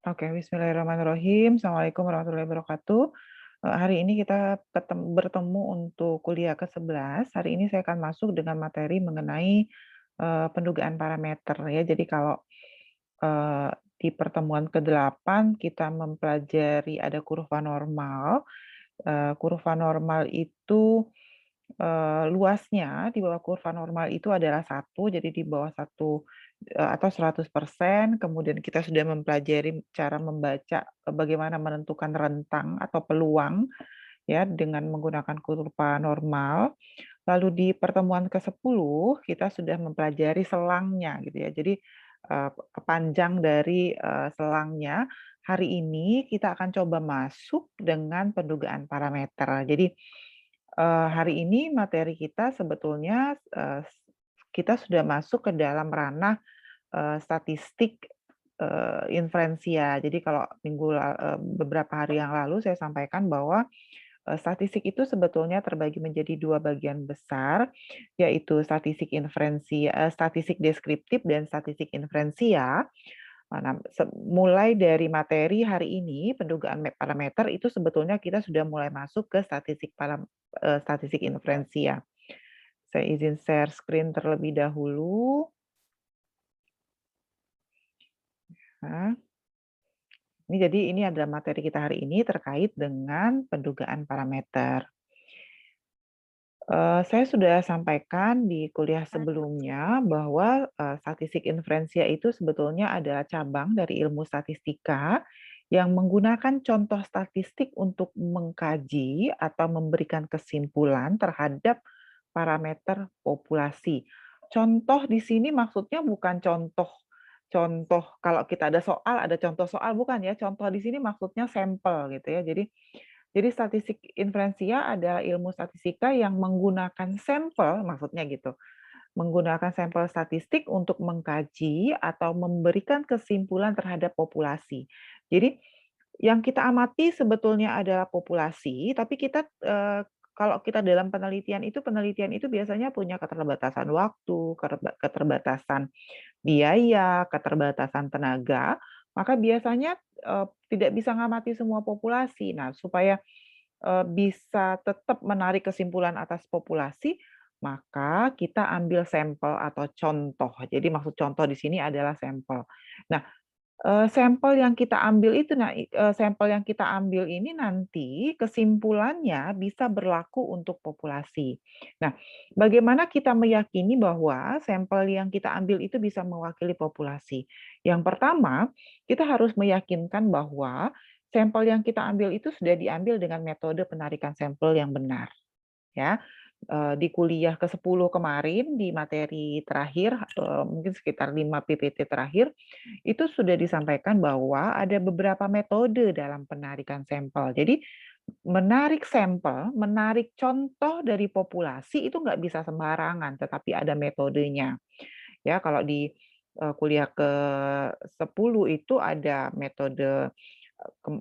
Oke, bismillahirrahmanirrahim. Assalamualaikum warahmatullahi wabarakatuh. Hari ini kita bertemu untuk kuliah ke-11. Hari ini saya akan masuk dengan materi mengenai pendugaan parameter ya. Jadi kalau di pertemuan ke-8 kita mempelajari ada kurva normal. Kurva normal itu luasnya di bawah kurva normal itu adalah 1, jadi di bawah 1 atau 100%. Kemudian kita sudah mempelajari cara membaca bagaimana menentukan rentang atau peluang ya dengan menggunakan kurva normal. Lalu di pertemuan ke-10 kita sudah mempelajari selangnya gitu ya. Jadi panjang dari selangnya. Hari ini kita akan coba masuk dengan pendugaan parameter. Jadi hari ini materi kita sebetulnya kita sudah masuk ke dalam ranah statistik inferensia. Jadi kalau beberapa hari yang lalu saya sampaikan bahwa statistik itu sebetulnya terbagi menjadi 2 bagian besar, yaitu statistik deskriptif dan statistik inferensia. Nah, mulai dari materi hari ini, pendugaan parameter itu sebetulnya kita sudah mulai masuk ke statistik inferensia. Saya izin share screen terlebih dahulu. Nah, ini adalah materi kita hari ini terkait dengan pendugaan parameter. Saya sudah sampaikan di kuliah sebelumnya bahwa statistik inferensia itu sebetulnya adalah cabang dari ilmu statistika yang menggunakan contoh statistik untuk mengkaji atau memberikan kesimpulan terhadap parameter populasi. Contoh di sini maksudnya bukan contoh contoh kalau kita ada contoh soal, bukan ya. Contoh di sini maksudnya sampel gitu ya. Jadi statistik inferensia adalah ilmu statistika yang menggunakan sampel, maksudnya gitu, menggunakan sampel statistik untuk mengkaji atau memberikan kesimpulan terhadap populasi. Jadi yang kita amati sebetulnya adalah populasi, tapi kalau kita dalam penelitian itu biasanya punya keterbatasan waktu, keterbatasan biaya, keterbatasan tenaga, maka biasanya tidak bisa ngamati semua populasi. Nah, supaya bisa tetap menarik kesimpulan atas populasi, maka kita ambil sampel atau contoh. Jadi maksud contoh di sini adalah sampel. Nah, sampel yang kita ambil ini nanti kesimpulannya bisa berlaku untuk populasi. Nah, bagaimana kita meyakini bahwa sampel yang kita ambil itu bisa mewakili populasi? Yang pertama, kita harus meyakinkan bahwa sampel yang kita ambil itu sudah diambil dengan metode penarikan sampel yang benar, ya. Di kuliah ke-10 kemarin, di materi terakhir, mungkin sekitar 5 PPT terakhir, itu sudah disampaikan bahwa ada beberapa metode dalam penarikan sampel. Jadi, menarik sampel, menarik contoh dari populasi itu nggak bisa sembarangan, tetapi ada metodenya. Ya, kalau di kuliah ke-10 itu ada metode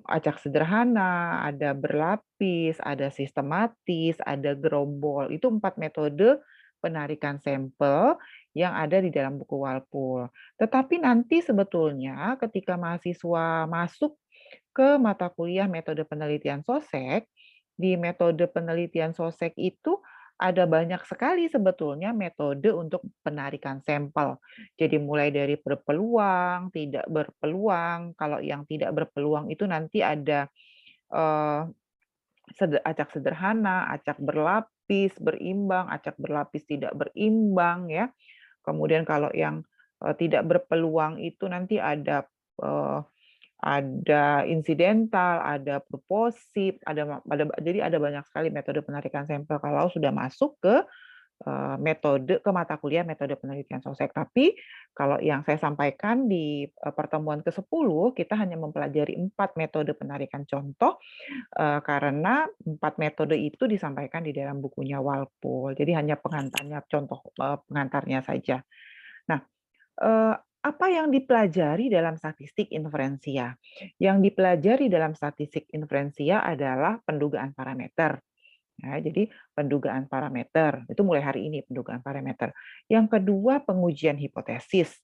acak sederhana, ada berlapis, ada sistematis, ada gerombol. Itu 4 metode penarikan sampel yang ada di dalam buku Walpole. Tetapi nanti sebetulnya ketika mahasiswa masuk ke mata kuliah metode penelitian sosek, di metode penelitian sosek itu ada banyak sekali sebetulnya metode untuk penarikan sampel. Jadi mulai dari berpeluang, tidak berpeluang, kalau yang tidak berpeluang itu nanti ada eh, acak sederhana, acak berlapis, berimbang, acak berlapis tidak berimbang ya. Kemudian kalau yang tidak berpeluang itu nanti ada insidental, ada purposif, jadi ada banyak sekali metode penarikan sampel kalau sudah masuk ke mata kuliah metode penelitian sosek. Tapi kalau yang saya sampaikan di pertemuan ke-10 kita hanya mempelajari 4 metode penarikan contoh karena 4 metode itu disampaikan di dalam bukunya Walpole. Jadi hanya pengantarnya saja. Nah, apa yang dipelajari dalam statistik inferensia? Yang dipelajari dalam statistik inferensia adalah pendugaan parameter. Ya, jadi pendugaan parameter, itu mulai hari ini pendugaan parameter. Yang kedua, pengujian hipotesis.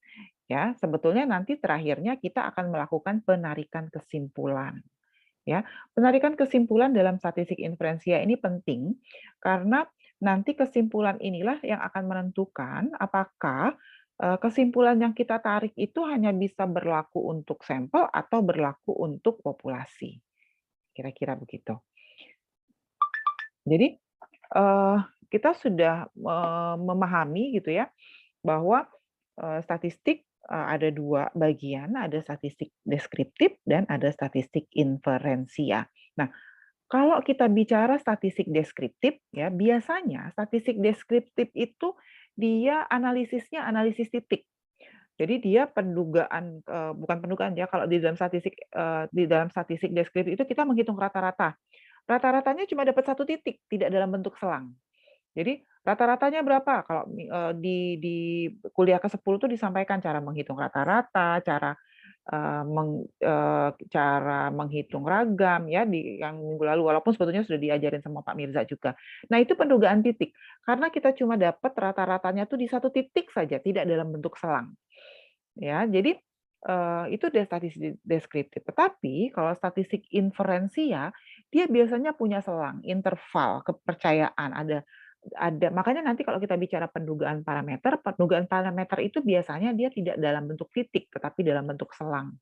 Ya, sebetulnya nanti terakhirnya kita akan melakukan penarikan kesimpulan. Ya, penarikan kesimpulan dalam statistik inferensia ini penting karena nanti kesimpulan inilah yang akan menentukan apakah kesimpulan yang kita tarik itu hanya bisa berlaku untuk sampel atau berlaku untuk populasi. Kira-kira begitu. Jadi kita sudah memahami gitu ya bahwa statistik ada dua bagian, ada statistik deskriptif dan ada statistik inferensia. Nah, kalau kita bicara statistik deskriptif, ya biasanya statistik deskriptif itu dia analisisnya analisis titik. Jadi dia pendugaan, bukan pendugaan ya, kalau di dalam statistik deskriptif itu kita menghitung rata-rata. Rata-ratanya cuma dapat satu titik, tidak dalam bentuk selang. Jadi rata-ratanya berapa? Kalau di kuliah ke-10 tuh disampaikan cara menghitung rata-rata, cara menghitung ragam ya di yang minggu lalu, walaupun sebetulnya sudah diajarin sama Pak Mirza juga. Nah, itu pendugaan titik. Karena kita cuma dapat rata-ratanya tuh di satu titik saja, tidak dalam bentuk selang. Ya, jadi itu statistik deskriptif. Tetapi kalau statistik inferensia, dia biasanya punya selang, interval kepercayaan, ada makanya nanti kalau kita bicara pendugaan parameter itu biasanya dia tidak dalam bentuk titik, tetapi dalam bentuk selang.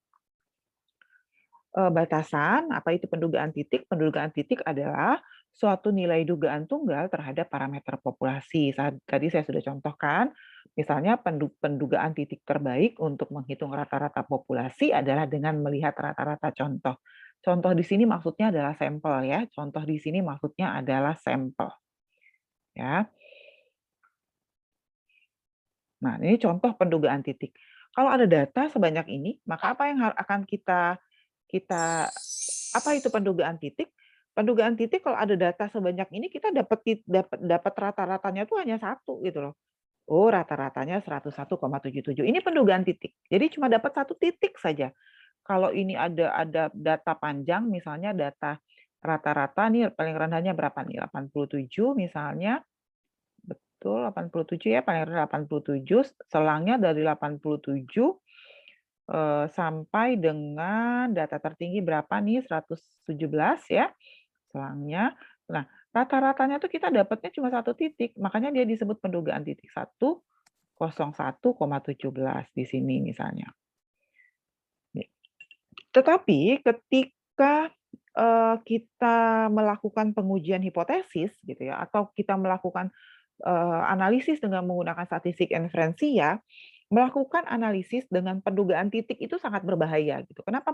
Batasan, apa itu pendugaan titik? Pendugaan titik adalah suatu nilai dugaan tunggal terhadap parameter populasi. Tadi saya sudah contohkan, misalnya pendugaan titik terbaik untuk menghitung rata-rata populasi adalah dengan melihat rata-rata contoh. Contoh di sini maksudnya adalah sampel ya, contoh di sini maksudnya adalah sampel, ya. Nah, ini contoh pendugaan titik. Kalau ada data sebanyak ini, maka apa yang akan kita kita apa itu pendugaan titik? Pendugaan titik kalau ada data sebanyak ini kita dapat rata-ratanya tuh hanya satu gitu loh. Oh, rata-ratanya 101,77. Ini pendugaan titik. Jadi cuma dapat satu titik saja. Kalau ini ada data panjang, misalnya data rata-rata nih paling rendahnya berapa nih? 87 misalnya. Betul, 87 ya, paling rendah 87, selangnya dari 87 sampai dengan data tertinggi berapa nih, 117 ya, selangnya. Nah, rata-ratanya tuh kita dapatnya cuma satu titik, makanya dia disebut pendugaan titik 101,17 di sini misalnya. Tetapi ketika kita melakukan pengujian hipotesis gitu ya, atau kita melakukan analisis dengan menggunakan statistik inferensia, melakukan analisis dengan pendugaan titik itu sangat berbahaya gitu. Kenapa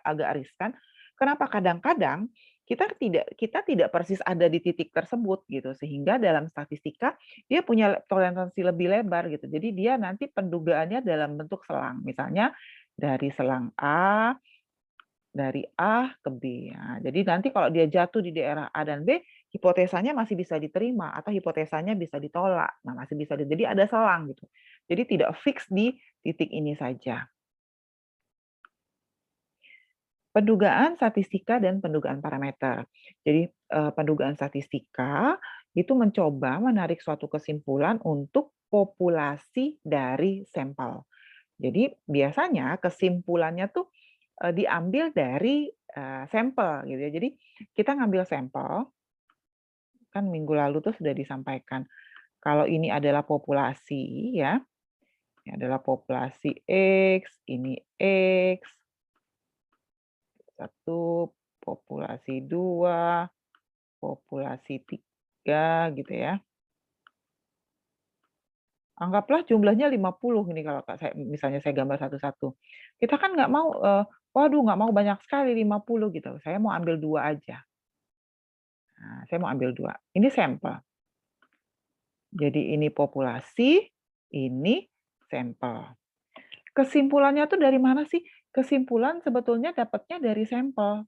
agak riskan? Kenapa kadang-kadang kita tidak persis ada di titik tersebut gitu, sehingga dalam statistika dia punya toleransi lebih lebar gitu. Jadi dia nanti pendugaannya dalam bentuk selang. Misalnya dari selang A, dari A ke B. Nah, jadi nanti kalau dia jatuh di daerah A dan B, hipotesanya masih bisa diterima atau hipotesanya bisa ditolak. Nah, masih bisa jadi ada selang gitu. Jadi tidak fix di titik ini saja. Pendugaan statistika dan pendugaan parameter. Jadi pendugaan statistika itu mencoba menarik suatu kesimpulan untuk populasi dari sampel. Jadi biasanya kesimpulannya tuh diambil dari sampel gitu ya. Jadi kita ngambil sampel, kan minggu lalu tuh sudah disampaikan. Kalau ini adalah populasi ya, ini adalah populasi X, ini X, satu, populasi 2, populasi 3 gitu ya. Anggaplah jumlahnya 50 ini kalau misalnya saya gambar satu-satu. Kita kan nggak mau, waduh nggak mau banyak sekali 50 gitu, saya mau ambil 2 aja. Nah, saya mau ambil 2. Ini sampel. Jadi ini populasi, ini sampel. Kesimpulannya tuh dari mana sih? Kesimpulan sebetulnya dapatnya dari sampel.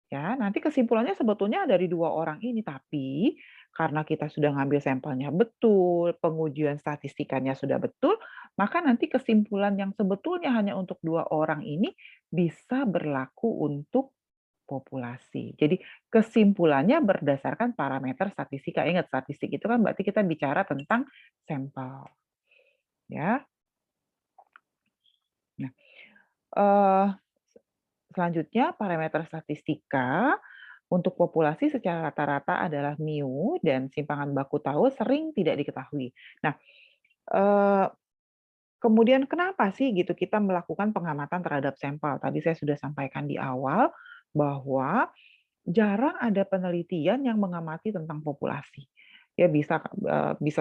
Ya, nanti kesimpulannya sebetulnya dari 2 orang ini, tapi karena kita sudah ngambil sampelnya betul, pengujian statistikannya sudah betul, maka nanti kesimpulan yang sebetulnya hanya untuk 2 orang ini bisa berlaku untuk populasi. Jadi kesimpulannya berdasarkan parameter statistika. Ingat statistik itu kan berarti kita bicara tentang sampel. Ya. Nah, eee, selanjutnya parameter statistika untuk populasi secara rata-rata adalah mu dan simpangan baku tahu sering tidak diketahui. Nah, eee, kemudian kenapa sih gitu kita melakukan pengamatan terhadap sampel? Tadi saya sudah sampaikan di awal bahwa jarang ada penelitian yang mengamati tentang populasi. Ya bisa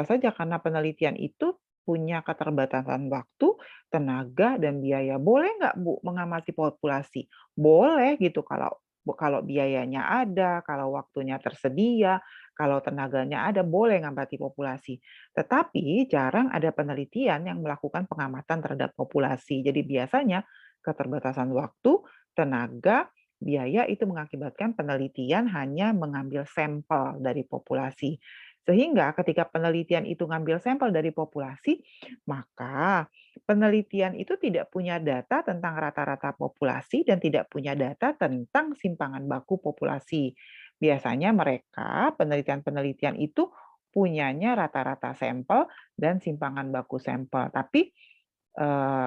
saja karena penelitian itu punya keterbatasan waktu, tenaga, dan biaya. Boleh nggak Bu mengamati populasi? Boleh gitu kalau biayanya ada, kalau waktunya tersedia, kalau tenaganya ada, boleh ngamati populasi. Tetapi jarang ada penelitian yang melakukan pengamatan terhadap populasi. Jadi biasanya keterbatasan waktu, tenaga, biaya itu mengakibatkan penelitian hanya mengambil sampel dari populasi. Sehingga ketika penelitian itu ngambil sampel dari populasi, maka penelitian itu tidak punya data tentang rata-rata populasi dan tidak punya data tentang simpangan baku populasi. Biasanya mereka, penelitian-penelitian itu punyanya rata-rata sampel dan simpangan baku sampel. Tapi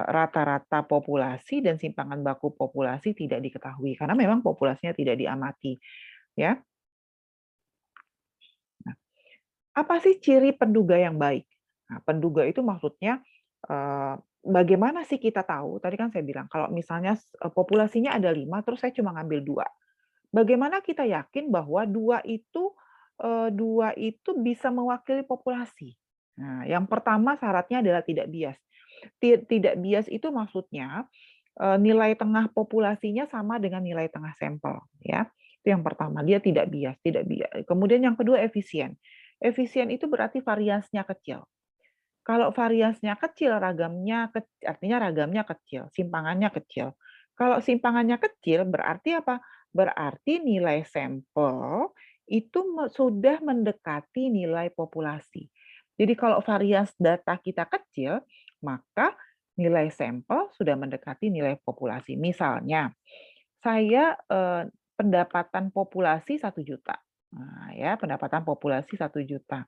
rata-rata populasi dan simpangan baku populasi tidak diketahui karena memang populasinya tidak diamati, ya. Nah, apa sih ciri penduga yang baik? Nah, penduga itu maksudnya, bagaimana sih kita tahu, tadi kan saya bilang kalau misalnya populasinya ada 5 terus saya cuma ngambil 2. Bagaimana kita yakin bahwa 2 itu bisa mewakili populasi? Nah, yang pertama syaratnya adalah tidak bias. Tidak bias itu maksudnya, nilai tengah populasinya sama dengan nilai tengah sampel, ya. Itu yang pertama, dia tidak bias. Kemudian yang kedua efisien. Efisien itu berarti variasinya kecil. Kalau variasinya kecil, artinya ragamnya kecil, simpangannya kecil. Kalau simpangannya kecil berarti apa? Berarti nilai sampel itu sudah mendekati nilai populasi. Jadi kalau variasi data kita kecil, maka nilai sampel sudah mendekati nilai populasi. Misalnya, saya pendapatan populasi 1 juta. Nah, ya, pendapatan populasi 1 juta.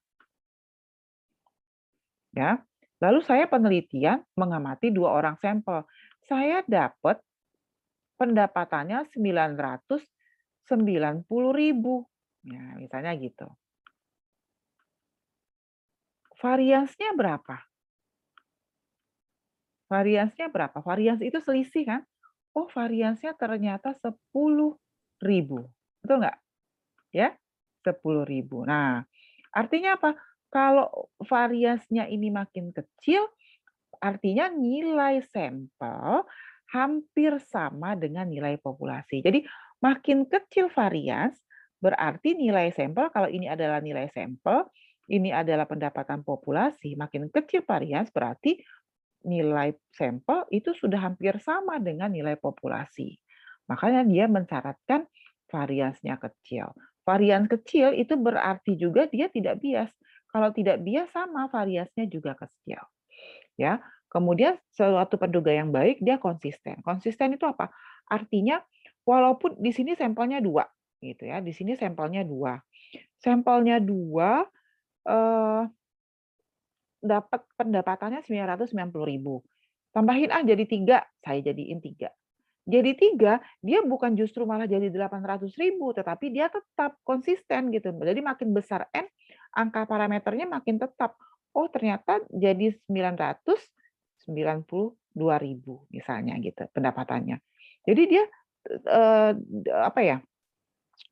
Ya. Lalu saya penelitian mengamati 2 orang sampel. Saya dapat pendapatannya 990.000. Ya, misalnya gitu. Variansnya berapa? Variansnya berapa? Varians itu selisih kan? Oh, variansnya ternyata 10.000. Betul nggak? Ya, 10.000. Nah, artinya apa? Kalau variansnya ini makin kecil, artinya nilai sampel hampir sama dengan nilai populasi. Jadi makin kecil varians, berarti nilai sampel, kalau ini adalah nilai sampel, ini adalah pendapatan populasi, makin kecil varians berarti nilai sampel itu sudah hampir sama dengan nilai populasi. Makanya dia mensyaratkan variansnya kecil. Varians kecil itu berarti juga dia tidak bias. Kalau tidak bias sama variansnya juga kecil. Ya. Kemudian suatu penduga yang baik dia konsisten. Konsisten itu apa? Artinya walaupun di sini sampelnya 2 gitu ya. Di sini sampelnya 2. Sampelnya 2 eh, dapat pendapatannya 990.000. Tambahin jadi 3, saya jadiin 3. Jadi 3, dia bukan justru malah jadi 800.000, tetapi dia tetap konsisten gitu. Jadi makin besar N, angka parameternya makin tetap. Oh, ternyata jadi 992.000 misalnya gitu pendapatannya. Jadi dia apa ya?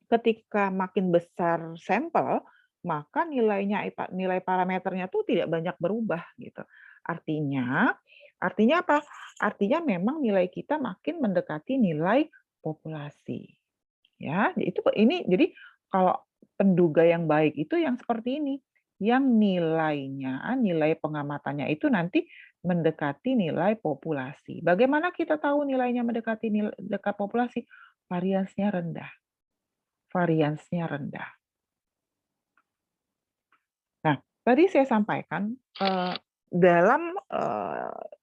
Ketika makin besar sampel, maka nilai parameternya tuh tidak banyak berubah gitu. Artinya artinya apa? Artinya memang nilai kita makin mendekati nilai populasi. Ya, jadi kalau penduga yang baik itu yang seperti ini, yang nilai pengamatannya itu nanti mendekati nilai populasi. Bagaimana kita tahu nilainya mendekati dekat populasi? Variasinya rendah. Variansnya rendah. Nah, tadi saya sampaikan, dalam,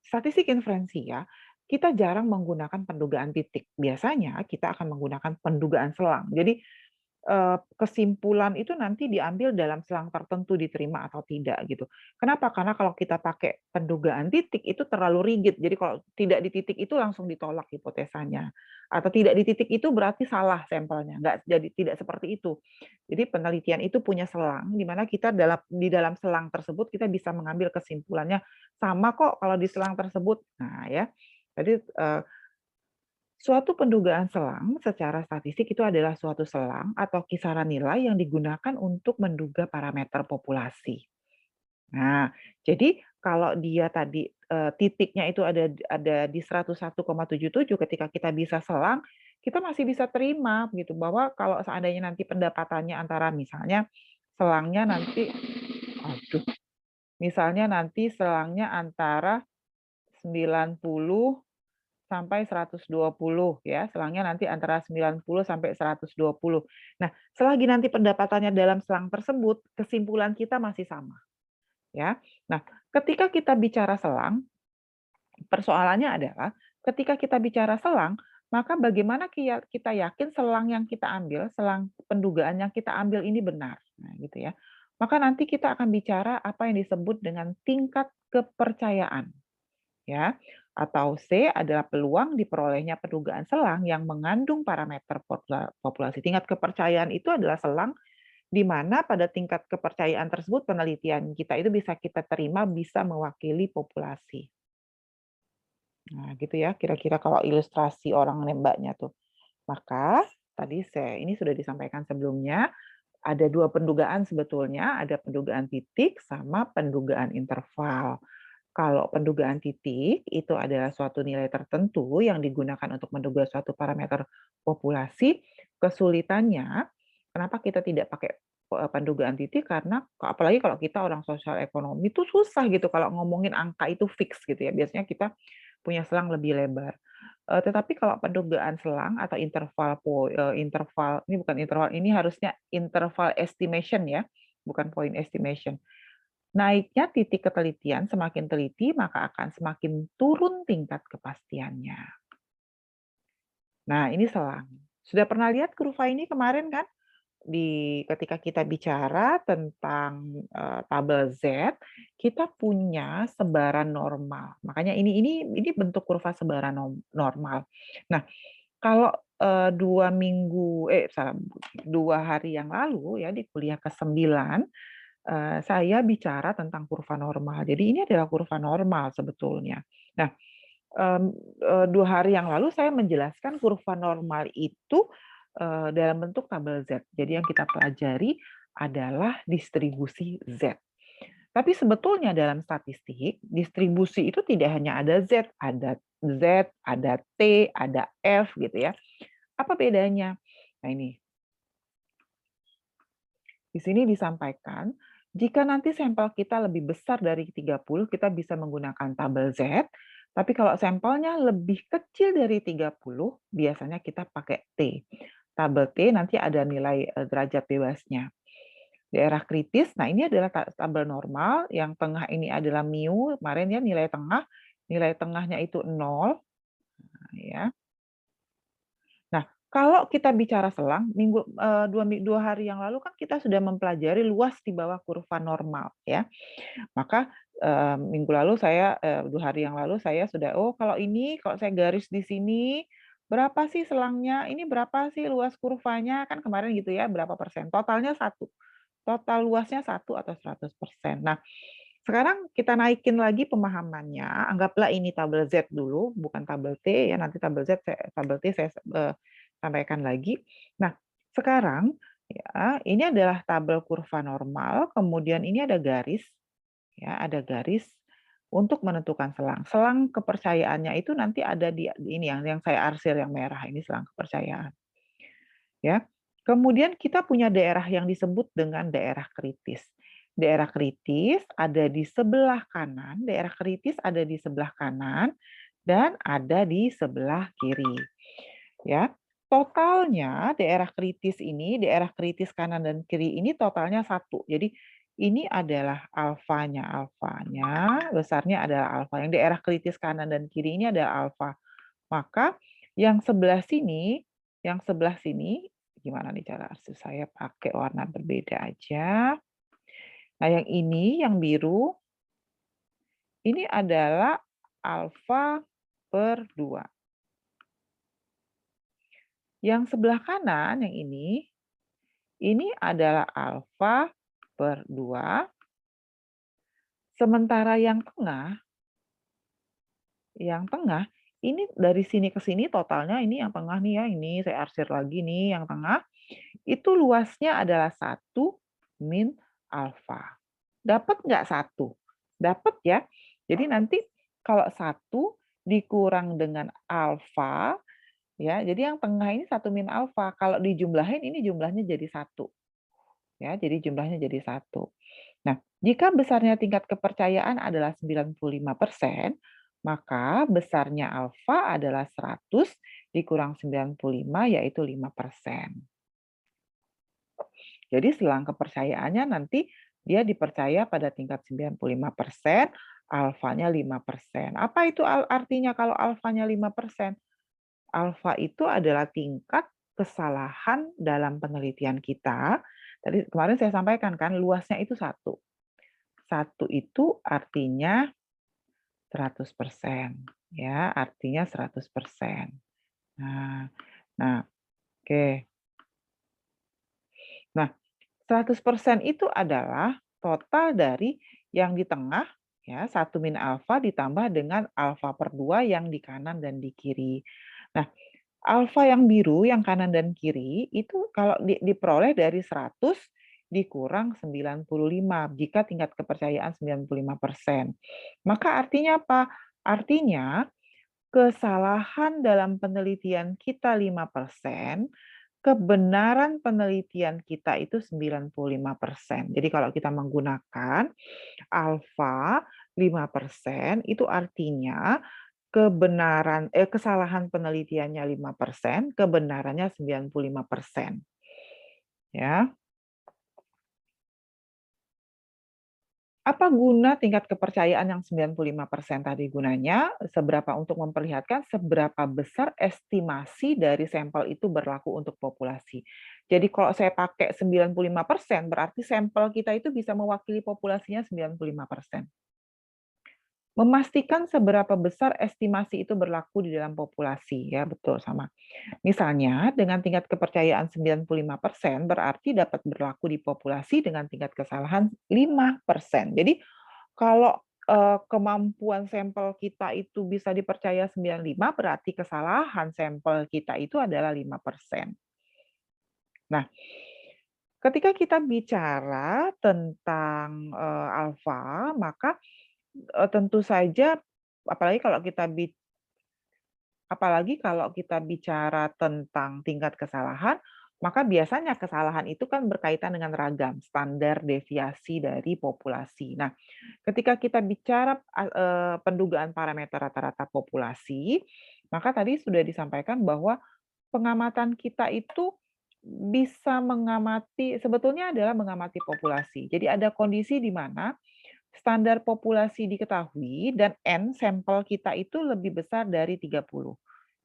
statistik inferensi ya, kita jarang menggunakan pendugaan titik. Biasanya kita akan menggunakan pendugaan selang. Jadi, kesimpulan itu nanti diambil dalam selang tertentu diterima atau tidak gitu. Kenapa? Karena kalau kita pakai pendugaan titik itu terlalu rigid. Jadi kalau tidak di titik itu langsung ditolak hipotesanya. Atau tidak di titik itu berarti salah sampelnya. Nggak jadi tidak seperti itu. Jadi penelitian itu punya selang di mana kita di dalam selang tersebut kita bisa mengambil kesimpulannya sama kok kalau di selang tersebut. Nah, ya. Jadi suatu pendugaan selang secara statistik itu adalah suatu selang atau kisaran nilai yang digunakan untuk menduga parameter populasi. Nah, jadi kalau dia tadi, titiknya itu ada di 101,77 ketika kita bisa selang, kita masih bisa terima gitu, bahwa kalau seandainya nanti pendapatannya antara misalnya selangnya nanti aduh, misalnya nanti selangnya antara 90 sampai 120 ya, selangnya nanti antara 90 sampai 120. Nah, selagi nanti pendapatannya dalam selang tersebut, kesimpulan kita masih sama, ya. Nah, ketika kita bicara selang, persoalannya adalah ketika kita bicara selang, maka bagaimana kita yakin selang yang kita ambil, selang pendugaan yang kita ambil ini benar. Nah, gitu ya. Maka nanti kita akan bicara apa yang disebut dengan tingkat kepercayaan ya. Atau C adalah peluang diperolehnya pendugaan selang yang mengandung parameter populasi. Tingkat kepercayaan itu adalah selang di mana pada tingkat kepercayaan tersebut penelitian kita itu bisa kita terima bisa mewakili populasi. Nah, gitu ya kira-kira kalau ilustrasi orang nembaknya tuh. Maka tadi ini sudah disampaikan sebelumnya, ada dua pendugaan sebetulnya, ada pendugaan titik sama pendugaan interval. Kalau pendugaan titik itu adalah suatu nilai tertentu yang digunakan untuk menduga suatu parameter populasi, kesulitannya kenapa kita tidak pakai pendugaan titik karena apalagi kalau kita orang sosial ekonomi itu susah gitu kalau ngomongin angka itu fix gitu ya. Biasanya kita punya selang lebih lebar. Tetapi kalau pendugaan selang atau interval ini bukan interval, ini harusnya interval estimation ya, bukan point estimation. Naiknya titik ketelitian, semakin teliti maka akan semakin turun tingkat kepastiannya. Nah, ini selang. Sudah pernah lihat kurva ini kemarin kan? Ketika kita bicara tentang tabel Z, kita punya sebaran normal. Makanya ini bentuk kurva sebaran normal. Nah, kalau 2 hari yang lalu ya di kuliah ke-9 saya bicara tentang kurva normal. Jadi ini adalah kurva normal sebetulnya. Nah, 2 hari yang lalu saya menjelaskan kurva normal itu, dalam bentuk tabel Z. Jadi yang kita pelajari adalah distribusi Z. Tapi sebetulnya dalam statistik, distribusi itu tidak hanya ada Z, ada T, ada F gitu ya. Apa bedanya? Nah ini, di sini disampaikan, jika nanti sampel kita lebih besar dari 30, kita bisa menggunakan tabel Z, tapi kalau sampelnya lebih kecil dari 30, biasanya kita pakai T. Tabel T nanti ada nilai derajat bebasnya. Daerah kritis, nah ini adalah tabel normal, yang tengah ini adalah mu, kemarin ya nilai tengahnya itu 0, ya. Nah, kalau kita bicara selang, 2 hari yang lalu kan kita sudah mempelajari luas di bawah kurva normal ya. Maka, minggu lalu 2 hari yang lalu saya sudah, "Oh kalau saya garis di sini, berapa sih selangnya? Ini berapa sih luas kurvanya?" Kan kemarin gitu ya, berapa persen, totalnya 1. Total luasnya 1 atau 100%. Nah, sekarang kita naikin lagi pemahamannya, anggaplah ini tabel Z dulu, bukan tabel T ya, nanti tabel T saya, sampaikan lagi. Nah, sekarang ya, ini adalah tabel kurva normal, kemudian ini ada garis, ya, ada garis untuk menentukan selang. Selang kepercayaannya itu nanti ada di ini yang saya arsir yang merah, ini selang kepercayaan. Ya. Kemudian kita punya daerah yang disebut dengan daerah kritis. Daerah kritis ada di sebelah kanan, daerah kritis ada di sebelah kanan dan ada di sebelah kiri. Ya. Totalnya daerah kritis ini, daerah kritis kanan dan kiri ini totalnya 1. Jadi ini adalah alfanya, besarnya adalah alfa. Yang daerah kritis kanan dan kiri ini adalah alfa. Maka yang sebelah sini gimana nih cara saya pakai warna berbeda aja. Nah, yang ini, yang biru, ini adalah alfa per 2. Yang sebelah kanan, yang ini adalah alfa per 2. Sementara yang tengah, ini dari sini ke sini totalnya ini yang tengah nih ya, ini saya arsir lagi nih yang tengah, itu luasnya adalah 1 min alfa. Dapat nggak 1? Dapat ya. Jadi nanti kalau 1 dikurang dengan alfa, ya, jadi yang tengah ini 1 min alfa. Kalau dijumlahin ini jumlahnya jadi 1. Ya, jadi jumlahnya jadi 1. Nah, jika besarnya tingkat kepercayaan adalah 95%, maka besarnya alfa adalah 100 dikurang 95 yaitu 5%. Jadi selang kepercayaannya nanti dia dipercaya pada tingkat 95%, alfanya 5%. Apa itu artinya kalau alfanya 5%? Alfa itu adalah tingkat kesalahan dalam penelitian kita. Tadi kemarin saya sampaikan kan luasnya itu 1. 1 itu artinya 100%, ya, artinya 100%. Nah nah, oke. Nah, 100% itu adalah total dari yang di tengah, ya, 1 min alfa ditambah dengan alfa per 2 yang di kanan dan di kiri. Nah, alfa yang biru, yang kanan dan kiri, itu kalau diperoleh dari 100 dikurang 95 jika tingkat kepercayaan 95%. Maka artinya apa? Artinya kesalahan dalam penelitian kita 5%, kebenaran penelitian kita itu 95%. Jadi kalau kita menggunakan alfa 5%, itu artinya kesalahan penelitiannya 5%, kebenarannya 95%. Ya. Apa guna tingkat kepercayaan yang 95% tadi gunanya? Untuk memperlihatkan seberapa besar estimasi dari sampel itu berlaku untuk populasi. Jadi kalau saya pakai 95%, berarti sampel kita itu bisa mewakili populasinya 95%. Memastikan seberapa besar estimasi itu berlaku di dalam populasi, ya betul sama. Misalnya, dengan tingkat kepercayaan 95% berarti dapat berlaku di populasi dengan tingkat kesalahan 5%. Jadi, kalau kemampuan sampel kita itu bisa dipercaya 95, berarti kesalahan sampel kita itu adalah 5%. Nah, ketika kita bicara tentang alfa, maka tentu saja apalagi kalau kita bicara tentang tingkat kesalahan, maka biasanya kesalahan itu kan berkaitan dengan ragam, standar deviasi dari populasi. Nah, ketika kita bicara pendugaan parameter rata-rata populasi, maka tadi sudah disampaikan bahwa pengamatan kita itu bisa sebetulnya adalah mengamati populasi. Jadi ada kondisi di mana standar populasi diketahui dan N sampel kita itu lebih besar dari 30.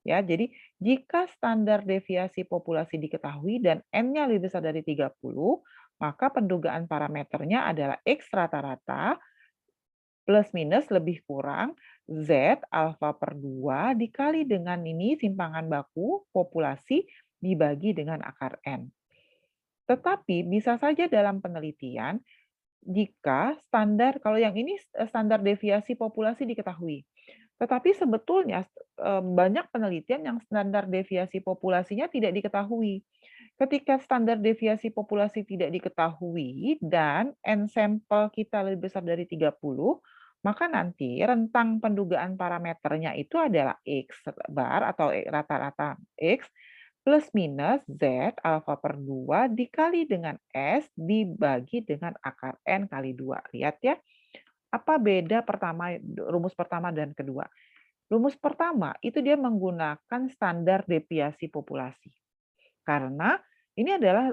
Ya, jadi jika standar deviasi populasi diketahui dan N-nya lebih besar dari 30, maka pendugaan parameternya adalah X rata-rata plus minus lebih kurang Z alfa per 2 dikali dengan ini simpangan baku populasi dibagi dengan akar N. Tetapi bisa saja dalam penelitian jika kalau yang ini standar deviasi populasi diketahui. Tetapi sebetulnya banyak penelitian yang standar deviasi populasinya tidak diketahui. Ketika standar deviasi populasi tidak diketahui dan N sampel kita lebih besar dari 30, maka nanti rentang pendugaan parameternya itu adalah X bar atau rata-rata X plus minus Z alfa per 2 dikali dengan S dibagi dengan akar N kali 2. Lihat ya, apa beda rumus pertama dan kedua? Rumus pertama itu dia menggunakan standar deviasi populasi. Karena ini adalah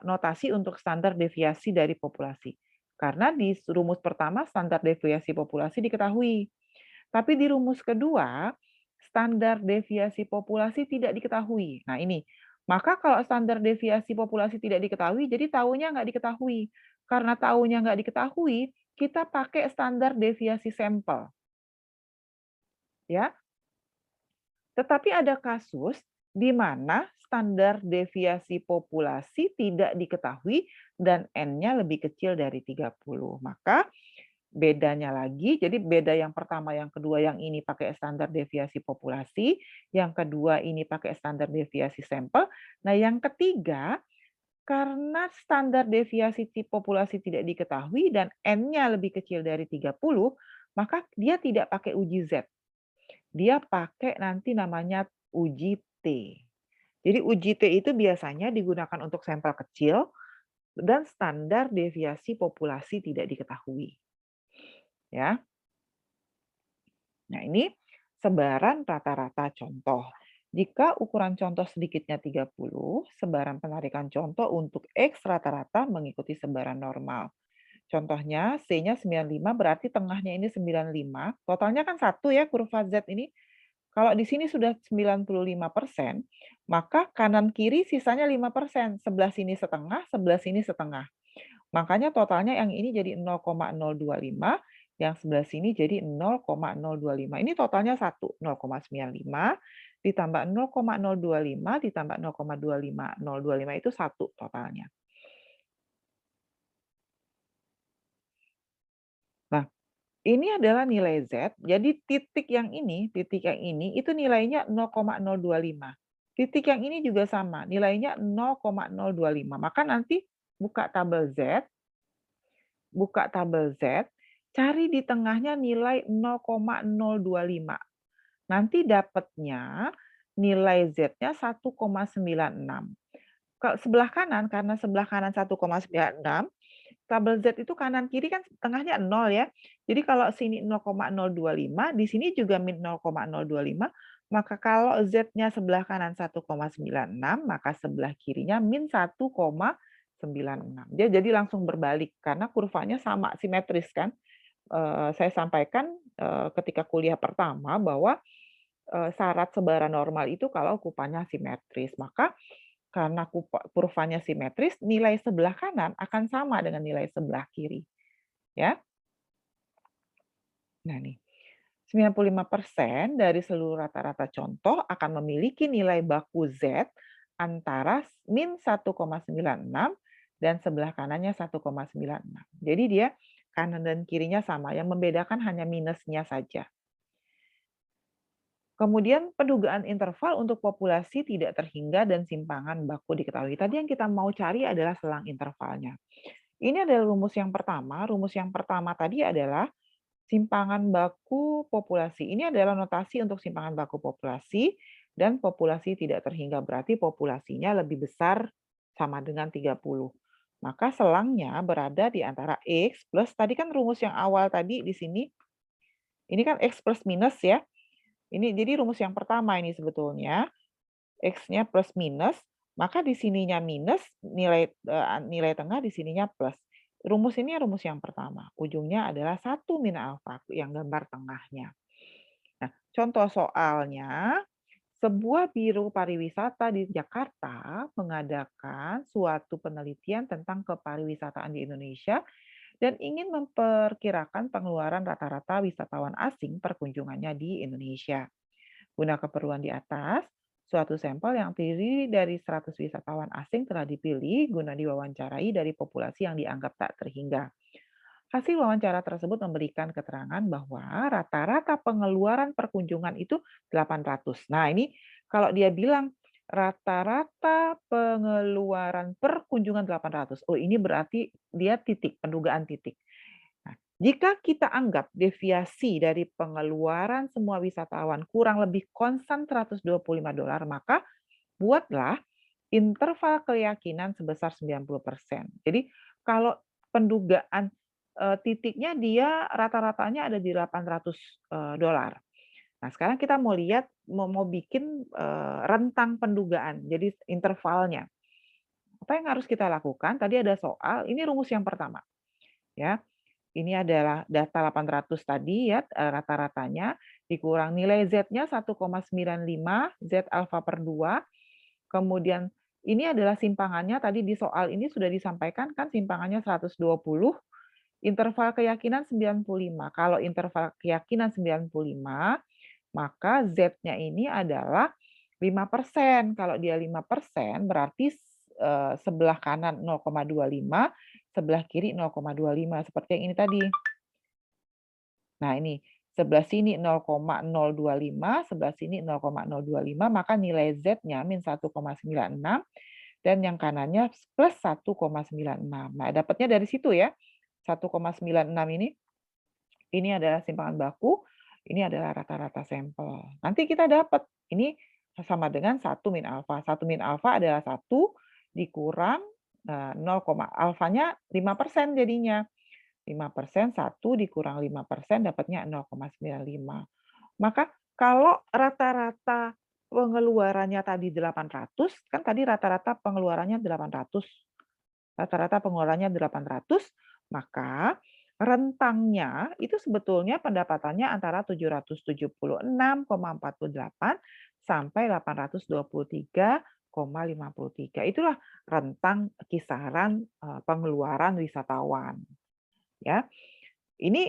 notasi untuk standar deviasi dari populasi. Karena di rumus pertama standar deviasi populasi diketahui. Tapi di rumus kedua, standar deviasi populasi tidak diketahui. Nah ini, Maka kalau standar deviasi populasi tidak diketahui, jadi taunya nggak diketahui. Karena taunya nggak diketahui, kita pakai standar deviasi sampel, ya. Tetapi ada kasus di mana standar deviasi populasi tidak diketahui dan N-nya lebih kecil dari 30. Maka bedanya lagi, jadi beda yang pertama, yang kedua, yang ini pakai standar deviasi populasi, yang kedua ini pakai standar deviasi sampel. Nah, yang ketiga, karena standar deviasi populasi tidak diketahui dan N-nya lebih kecil dari 30, maka dia tidak pakai uji Z. Dia pakai nanti namanya uji T. Jadi uji T itu biasanya digunakan untuk sampel kecil dan standar deviasi populasi tidak diketahui. Ya. Nah, ini sebaran rata-rata contoh. Jika ukuran contoh sedikitnya 30, sebaran penarikan contoh untuk X rata-rata mengikuti sebaran normal. Contohnya C-nya 95 berarti tengahnya ini 95. Totalnya kan 1 ya kurva Z ini. Kalau di sini sudah 95%, maka kanan kiri sisanya 5%. Sebelah sini setengah, sebelah sini setengah. Makanya totalnya yang ini jadi 0,025, yang sebelah sini jadi 0,025. Ini totalnya 1, 0,95 ditambah 0,025 ditambah 0,25. 025 itu 1 totalnya. Nah, ini adalah nilai Z, jadi titik yang ini itu nilainya 0,025. Titik yang ini juga sama, nilainya 0,025. Maka nanti buka tabel Z, cari di tengahnya nilai 0,025. Nanti dapatnya nilai Z-nya 1,96. Kalau sebelah kanan, karena sebelah kanan 1,96, tabel Z itu kanan kiri kan tengahnya 0 ya. Jadi kalau sini 0,025, di sini juga min 0,025, maka kalau Z-nya sebelah kanan 1,96, maka sebelah kirinya min 1,96. Dia jadi langsung berbalik karena kurvanya sama, simetris kan. Saya sampaikan ketika kuliah pertama bahwa syarat sebaran normal itu kalau kupanya simetris. Maka karena kurvanya simetris, nilai sebelah kanan akan sama dengan nilai sebelah kiri. Ya. Nah nih, 95% dari seluruh rata-rata contoh akan memiliki nilai baku Z antara min 1,96 dan sebelah kanannya 1,96. Jadi dia kanan dan kirinya sama, yang membedakan hanya minusnya saja. Kemudian pendugaan interval untuk populasi tidak terhingga dan simpangan baku diketahui. Tadi yang kita mau cari adalah selang intervalnya. Ini adalah rumus yang pertama. Rumus yang pertama tadi adalah simpangan baku populasi. Ini adalah notasi untuk simpangan baku populasi dan populasi tidak terhingga. Berarti populasinya lebih besar sama dengan 30. Maka selangnya berada di antara X plus, tadi kan rumus yang awal tadi di sini, ini kan X plus minus ya. Ini jadi rumus yang pertama ini sebetulnya, X-nya plus minus, maka di sininya minus, nilai tengah di sininya plus. Rumus ini rumus yang pertama, ujungnya adalah 1 min alfa yang gambar tengahnya. Nah, contoh soalnya, sebuah biro pariwisata di Jakarta mengadakan suatu penelitian tentang kepariwisataan di Indonesia dan ingin memperkirakan pengeluaran rata-rata wisatawan asing perkunjungannya di Indonesia. Guna keperluan di atas, suatu sampel yang terdiri dari 100 wisatawan asing telah dipilih guna diwawancarai dari populasi yang dianggap tak terhingga. Hasil wawancara tersebut memberikan keterangan bahwa rata-rata pengeluaran perkunjungan itu 800. Nah, ini kalau dia bilang rata-rata pengeluaran perkunjungan 800. Oh, ini berarti dia titik, pendugaan titik. Nah, jika kita anggap deviasi dari pengeluaran semua wisatawan kurang lebih konstan $125, maka buatlah interval keyakinan sebesar 90%. Jadi kalau pendugaan titiknya dia rata-ratanya ada di $800. Nah, sekarang kita mau lihat mau bikin rentang pendugaan, jadi intervalnya. Apa yang harus kita lakukan? Tadi ada soal, ini rumus yang pertama. Ya, ini adalah data 800 tadi ya, rata-ratanya dikurang nilai Z-nya 1,95, Z alfa per 2, kemudian Ini adalah simpangannya tadi di soal ini sudah disampaikan kan simpangannya 120, interval keyakinan 95. Kalau interval keyakinan 95, maka Z-nya ini adalah 5%. Kalau dia 5% berarti sebelah kanan 0,25, sebelah kiri 0,25 seperti yang ini tadi. Nah, ini sebelah sini 0,025, sebelah sini 0,025, maka nilai Z-nya min 1,96 dan yang kanannya plus 1,96. Nah, dapatnya dari situ ya. 1,96 ini adalah simpangan baku, ini adalah rata-rata sampel. Nanti kita dapat ini sama dengan 1 min alfa. 1 min alfa adalah 1 dikurang 0, alfanya 5% jadinya. 5%, 1 dikurang 5% dapatnya 0,95. Maka kalau rata-rata pengeluarannya tadi 800, kan tadi rata-rata pengeluarannya 800. Rata-rata pengeluarannya 800, maka rentangnya itu sebetulnya pendapatannya antara 776,48 sampai 823,53. Itulah rentang kisaran pengeluaran wisatawan. Ya, ini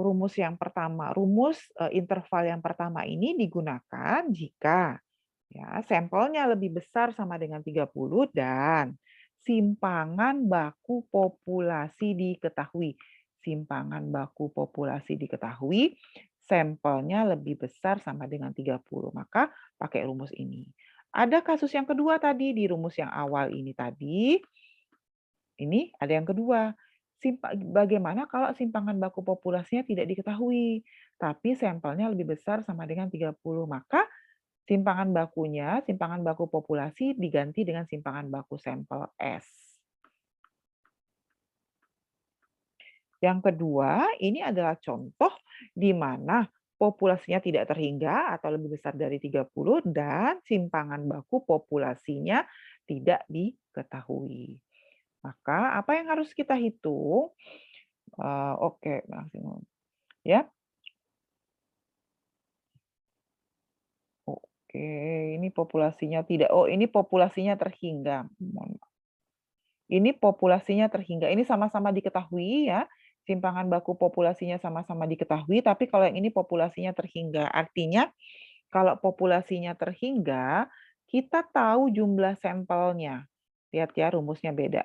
rumus yang pertama, rumus interval yang pertama ini digunakan jika ya sampelnya lebih besar sama dengan 30 dan simpangan baku populasi diketahui. Simpangan baku populasi diketahui, sampelnya lebih besar sama dengan 30. Maka pakai rumus ini. Ada kasus yang kedua tadi di rumus yang awal ini tadi. Ini ada yang kedua. Bagaimana kalau simpangan baku populasinya tidak diketahui, tapi sampelnya lebih besar sama dengan 30. Maka simpangan bakunya, simpangan baku populasi diganti dengan simpangan baku sampel S. Yang kedua, ini adalah contoh di mana populasinya tidak terhingga atau lebih besar dari 30 dan simpangan baku populasinya tidak diketahui. Maka apa yang harus kita hitung? Oke, maksimum. Ya. Oke, ini populasinya tidak. Oh, ini populasinya terhingga. Ini populasinya terhingga. Ini sama-sama diketahui ya. Simpangan baku populasinya sama-sama diketahui, tapi kalau yang ini populasinya terhingga. Artinya kalau populasinya terhingga, kita tahu jumlah sampelnya. Lihat ya, rumusnya beda.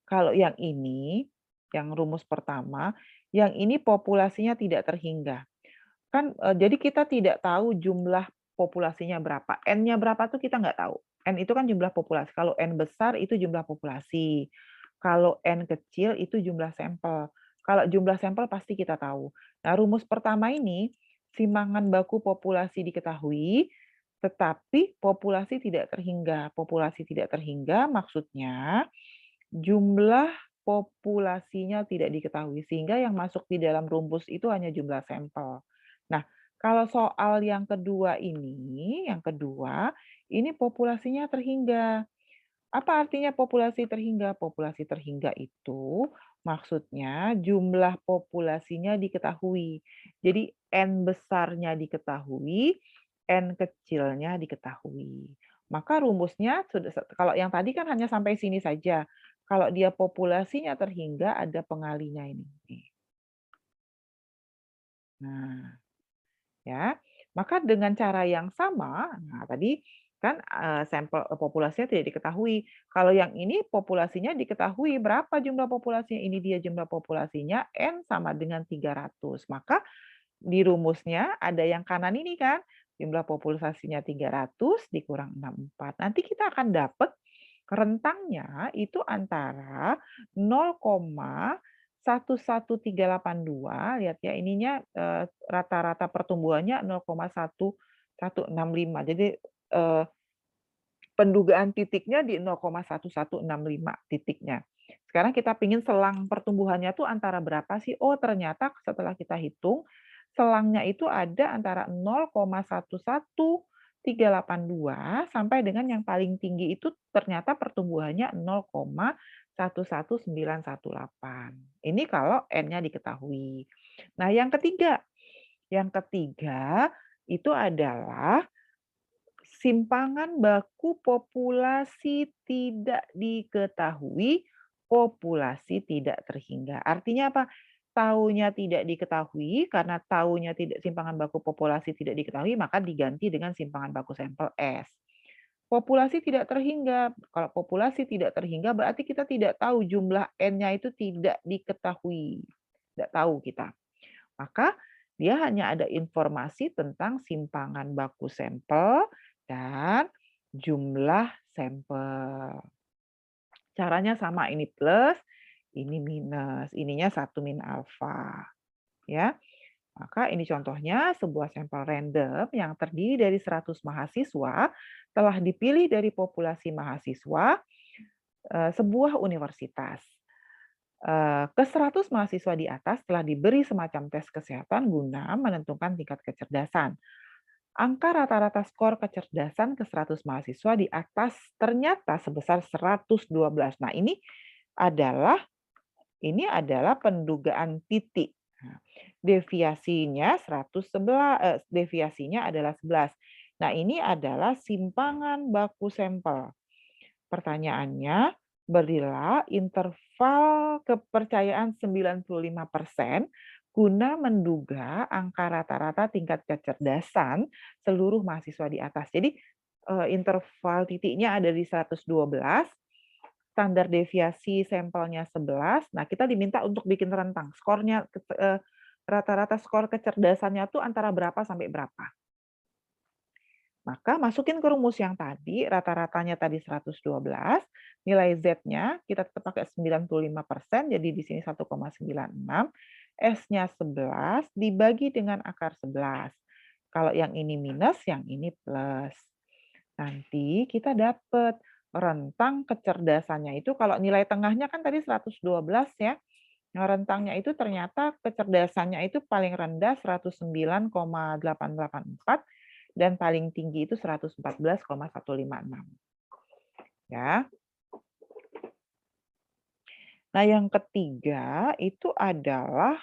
Kalau yang ini, yang rumus pertama, yang ini populasinya tidak terhingga. Kan, jadi kita tidak tahu jumlah populasinya berapa, N-nya berapa tuh kita nggak tahu. N itu kan jumlah populasi, kalau N besar itu jumlah populasi, kalau N kecil itu jumlah sampel. Kalau jumlah sampel pasti kita tahu. Nah, rumus pertama ini, simpangan baku populasi diketahui, tetapi populasi tidak terhingga. Populasi tidak terhingga maksudnya jumlah populasinya tidak diketahui, sehingga yang masuk di dalam rumus itu hanya jumlah sampel. Nah, kalau soal yang kedua ini populasinya terhingga. Apa artinya populasi terhingga? Populasi terhingga itu maksudnya jumlah populasinya diketahui. Jadi N besarnya diketahui, N kecilnya diketahui. Maka rumusnya sudah kalau yang tadi kan hanya sampai sini saja. Kalau dia populasinya terhingga ada pengalinya ini. Nah, ya. Maka dengan cara yang sama, nah tadi kan sampel populasinya tidak diketahui. Kalau yang ini populasinya diketahui berapa jumlah populasinya, ini dia jumlah populasinya N sama dengan 300. Maka di rumusnya ada yang kanan ini kan, jumlah populasinya 300 dikurang 64. Nanti kita akan dapat rentangnya itu antara 0,11382, lihat ya ininya rata-rata pertumbuhannya 0,1165. Jadi pendugaan titiknya di 0,1165 titiknya. Sekarang kita pingin selang pertumbuhannya tuh antara berapa sih? Oh, ternyata setelah kita hitung, selangnya itu ada antara 0,11382 sampai dengan yang paling tinggi itu ternyata pertumbuhannya 0,11918. Ini kalau N-nya diketahui. Nah, yang ketiga itu adalah simpangan baku populasi tidak diketahui, populasi tidak terhingga. Artinya apa? Taunya tidak diketahui, karena taunya tidak simpangan baku populasi tidak diketahui, maka diganti dengan simpangan baku sampel S. Populasi tidak terhingga. Kalau populasi tidak terhingga berarti kita tidak tahu jumlah N-nya itu tidak diketahui. Tidak tahu kita. Maka dia hanya ada informasi tentang simpangan baku sampel dan jumlah sampel. Caranya sama, ini plus, ini minus. Ininya 1 min alfa. Ya. Maka ini contohnya sebuah sampel random yang terdiri dari 100 mahasiswa telah dipilih dari populasi mahasiswa sebuah universitas. Ke 100 mahasiswa di atas telah diberi semacam tes kesehatan guna menentukan tingkat kecerdasan. Angka rata-rata skor kecerdasan ke 100 mahasiswa di atas ternyata sebesar 112. Nah, ini adalah pendugaan titik. Nah, deviasinya adalah 11. Nah, ini adalah simpangan baku sampel. Pertanyaannya, berilah interval kepercayaan 95% guna menduga angka rata-rata tingkat kecerdasan seluruh mahasiswa di atas. Jadi interval titiknya ada di 112, standar deviasi sampelnya 11. Nah, kita diminta untuk bikin rentang. Skornya rata-rata skor kecerdasannya tuh antara berapa sampai berapa. Maka masukin ke rumus yang tadi, rata-ratanya tadi 112, nilai Z-nya kita tetap pakai 95%, jadi di sini 1,96, S-nya 11, dibagi dengan akar 11. Kalau yang ini minus, yang ini plus. Nanti kita dapat rentang kecerdasannya itu, kalau nilai tengahnya kan tadi 112 ya, nah, rentangnya itu ternyata kecerdasannya itu paling rendah 109,884 dan paling tinggi itu 114,156. Ya. Nah, yang ketiga itu adalah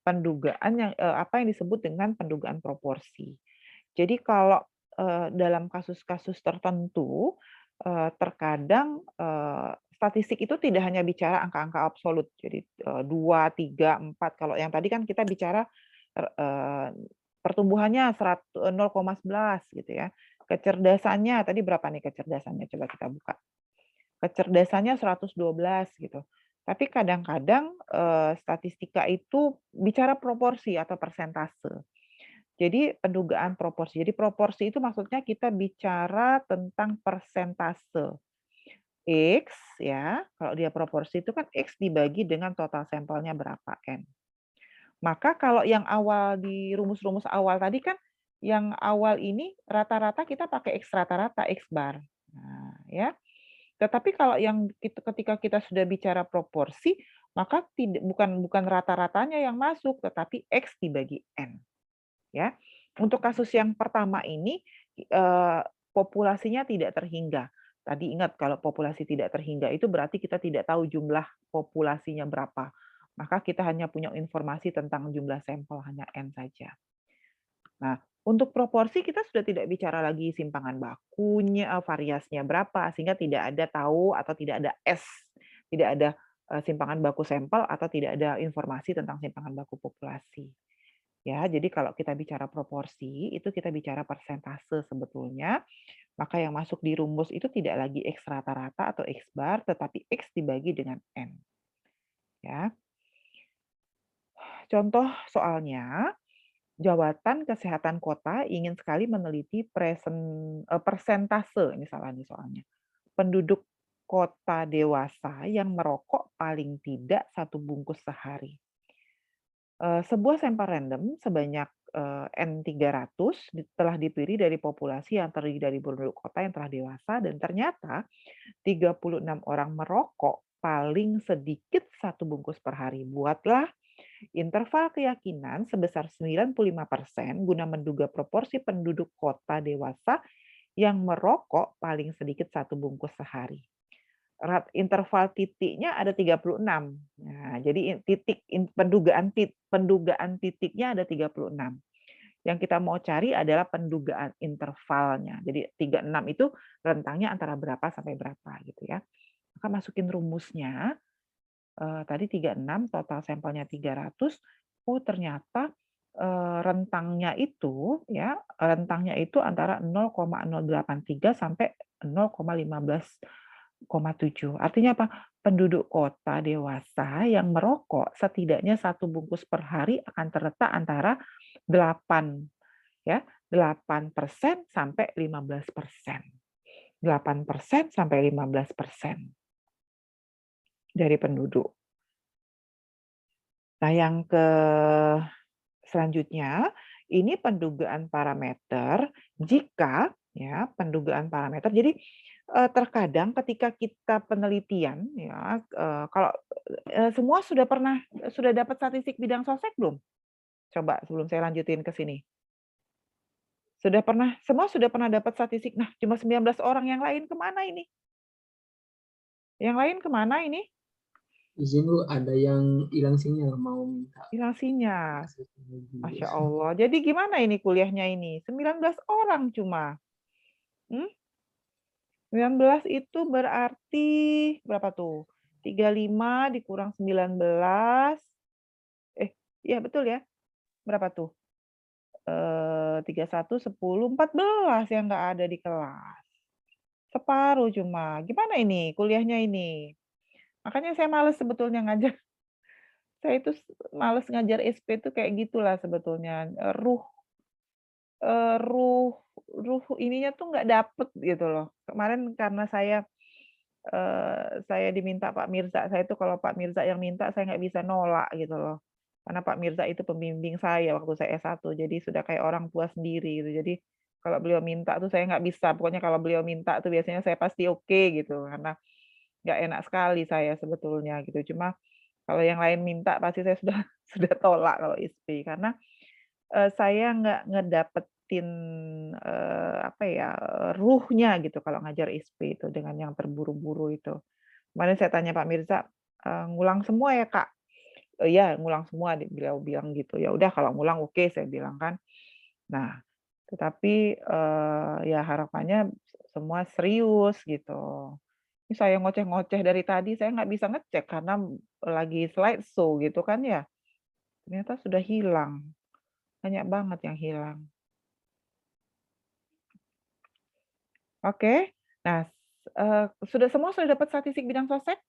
pendugaan apa yang disebut dengan pendugaan proporsi. Jadi kalau dalam kasus-kasus tertentu terkadang statistik itu tidak hanya bicara angka-angka absolut. Jadi 2, 3, 4. Kalau yang tadi kan kita bicara pertumbuhannya 0,11 gitu ya. Kecerdasannya tadi berapa nih kecerdasannya? Coba kita buka. Kecerdasannya 112 gitu. Tapi kadang-kadang statistika itu bicara proporsi atau persentase. Jadi pendugaan proporsi. Jadi proporsi itu maksudnya kita bicara tentang persentase. X ya, kalau dia proporsi itu kan X dibagi dengan total sampelnya berapa N. Maka kalau yang awal di rumus-rumus awal tadi kan, yang awal ini rata-rata kita pakai X rata-rata, X bar. Nah, ya. Tetapi kalau yang ketika kita sudah bicara proporsi, maka bukan rata-ratanya yang masuk, tetapi X dibagi N. Ya. Untuk kasus yang pertama ini, populasinya tidak terhingga. Tadi ingat kalau populasi tidak terhingga itu berarti kita tidak tahu jumlah populasinya berapa. Maka kita hanya punya informasi tentang jumlah sampel, hanya N saja. Nah, untuk proporsi kita sudah tidak bicara lagi simpangan bakunya, variasinya berapa, sehingga tidak ada tahu atau tidak ada S, tidak ada simpangan baku sampel atau tidak ada informasi tentang simpangan baku populasi. Ya, jadi kalau kita bicara proporsi, itu kita bicara persentase sebetulnya. Maka yang masuk di rumus itu tidak lagi X rata-rata atau X bar, tetapi X dibagi dengan N. Ya. Contoh soalnya, Jabatan Kesehatan Kota ingin sekali meneliti persentase, ini salah nih soalnya, penduduk kota dewasa yang merokok paling tidak 1 bungkus sehari. Sebuah sampel random sebanyak N300 telah dipilih dari populasi yang terdiri dari penduduk kota yang telah dewasa, dan ternyata 36 orang merokok paling sedikit 1 bungkus per hari. Buatlah interval keyakinan sebesar 95% guna menduga proporsi penduduk kota dewasa yang merokok paling sedikit 1 bungkus sehari. Interval titiknya ada 36. Nah, jadi pendugaan titiknya ada 36. Yang kita mau cari adalah pendugaan intervalnya. Jadi 36 itu rentangnya antara berapa sampai berapa gitu ya. Maka masukin rumusnya, tadi 36 total sampelnya 300, oh ternyata, rentangnya itu antara 0,083 sampai 0,15,7. Artinya apa? Penduduk kota dewasa yang merokok setidaknya 1 bungkus per hari akan terletak antara 8 ya, 8% sampai 15%. 8% sampai 15% dari penduduk. Nah, yang selanjutnya, ini pendugaan parameter jika ya, pendugaan parameter. Jadi, terkadang ketika kita penelitian ya, kalau, semua sudah dapat statistik bidang sostek belum? Coba sebelum saya lanjutin ke sini. Semua sudah pernah dapat statistik, nah cuma 19 orang, yang lain kemana ini? Yang lain kemana ini? Izin Bu, ada yang hilang sinyal mau minta Hilang sinyal. akses lagi. Masya Allah. Jadi gimana ini kuliahnya ini? 19 orang cuma. Hmm? 19 itu berarti berapa tuh? 35 dikurang 19. Iya betul ya? Berapa tuh? 31, 10, 14 yang nggak ada di kelas. Separuh cuma. Gimana ini kuliahnya ini? Makanya saya males sebetulnya ngajar. Saya itu males ngajar SP itu kayak gitulah sebetulnya, eee, ruh ruh ininya tuh nggak dapet gitu loh. Kemarin karena saya diminta Pak Mirza, saya itu kalau Pak Mirza yang minta saya nggak bisa nolak gitu loh. Karena Pak Mirza itu pembimbing saya waktu saya S1, jadi sudah kayak orang tua sendiri gitu. Jadi kalau beliau minta tuh saya nggak bisa, pokoknya kalau beliau minta tuh biasanya saya pasti oke gitu, karena nggak enak sekali saya sebetulnya gitu. Cuma kalau yang lain minta pasti saya sudah sudah tolak kalau ISP karena, saya nggak ngedapetin, apa ya, ruhnya gitu kalau ngajar ISP itu dengan yang terburu-buru itu. Kemarin saya tanya Pak Mirza, "Ngulang semua ya, Kak?" "Iya, ngulang semua," beliau bilang gitu. "Ya udah kalau ngulang oke," saya bilang kan. Nah, tetapi, ya harapannya semua serius gitu. Ini saya ngoceh-ngoceh dari tadi, saya nggak bisa ngecek karena lagi slideshow gitu kan ya. Ternyata sudah hilang, banyak banget yang hilang. Oke. Nah, semua sudah dapat statistik bidang sostek?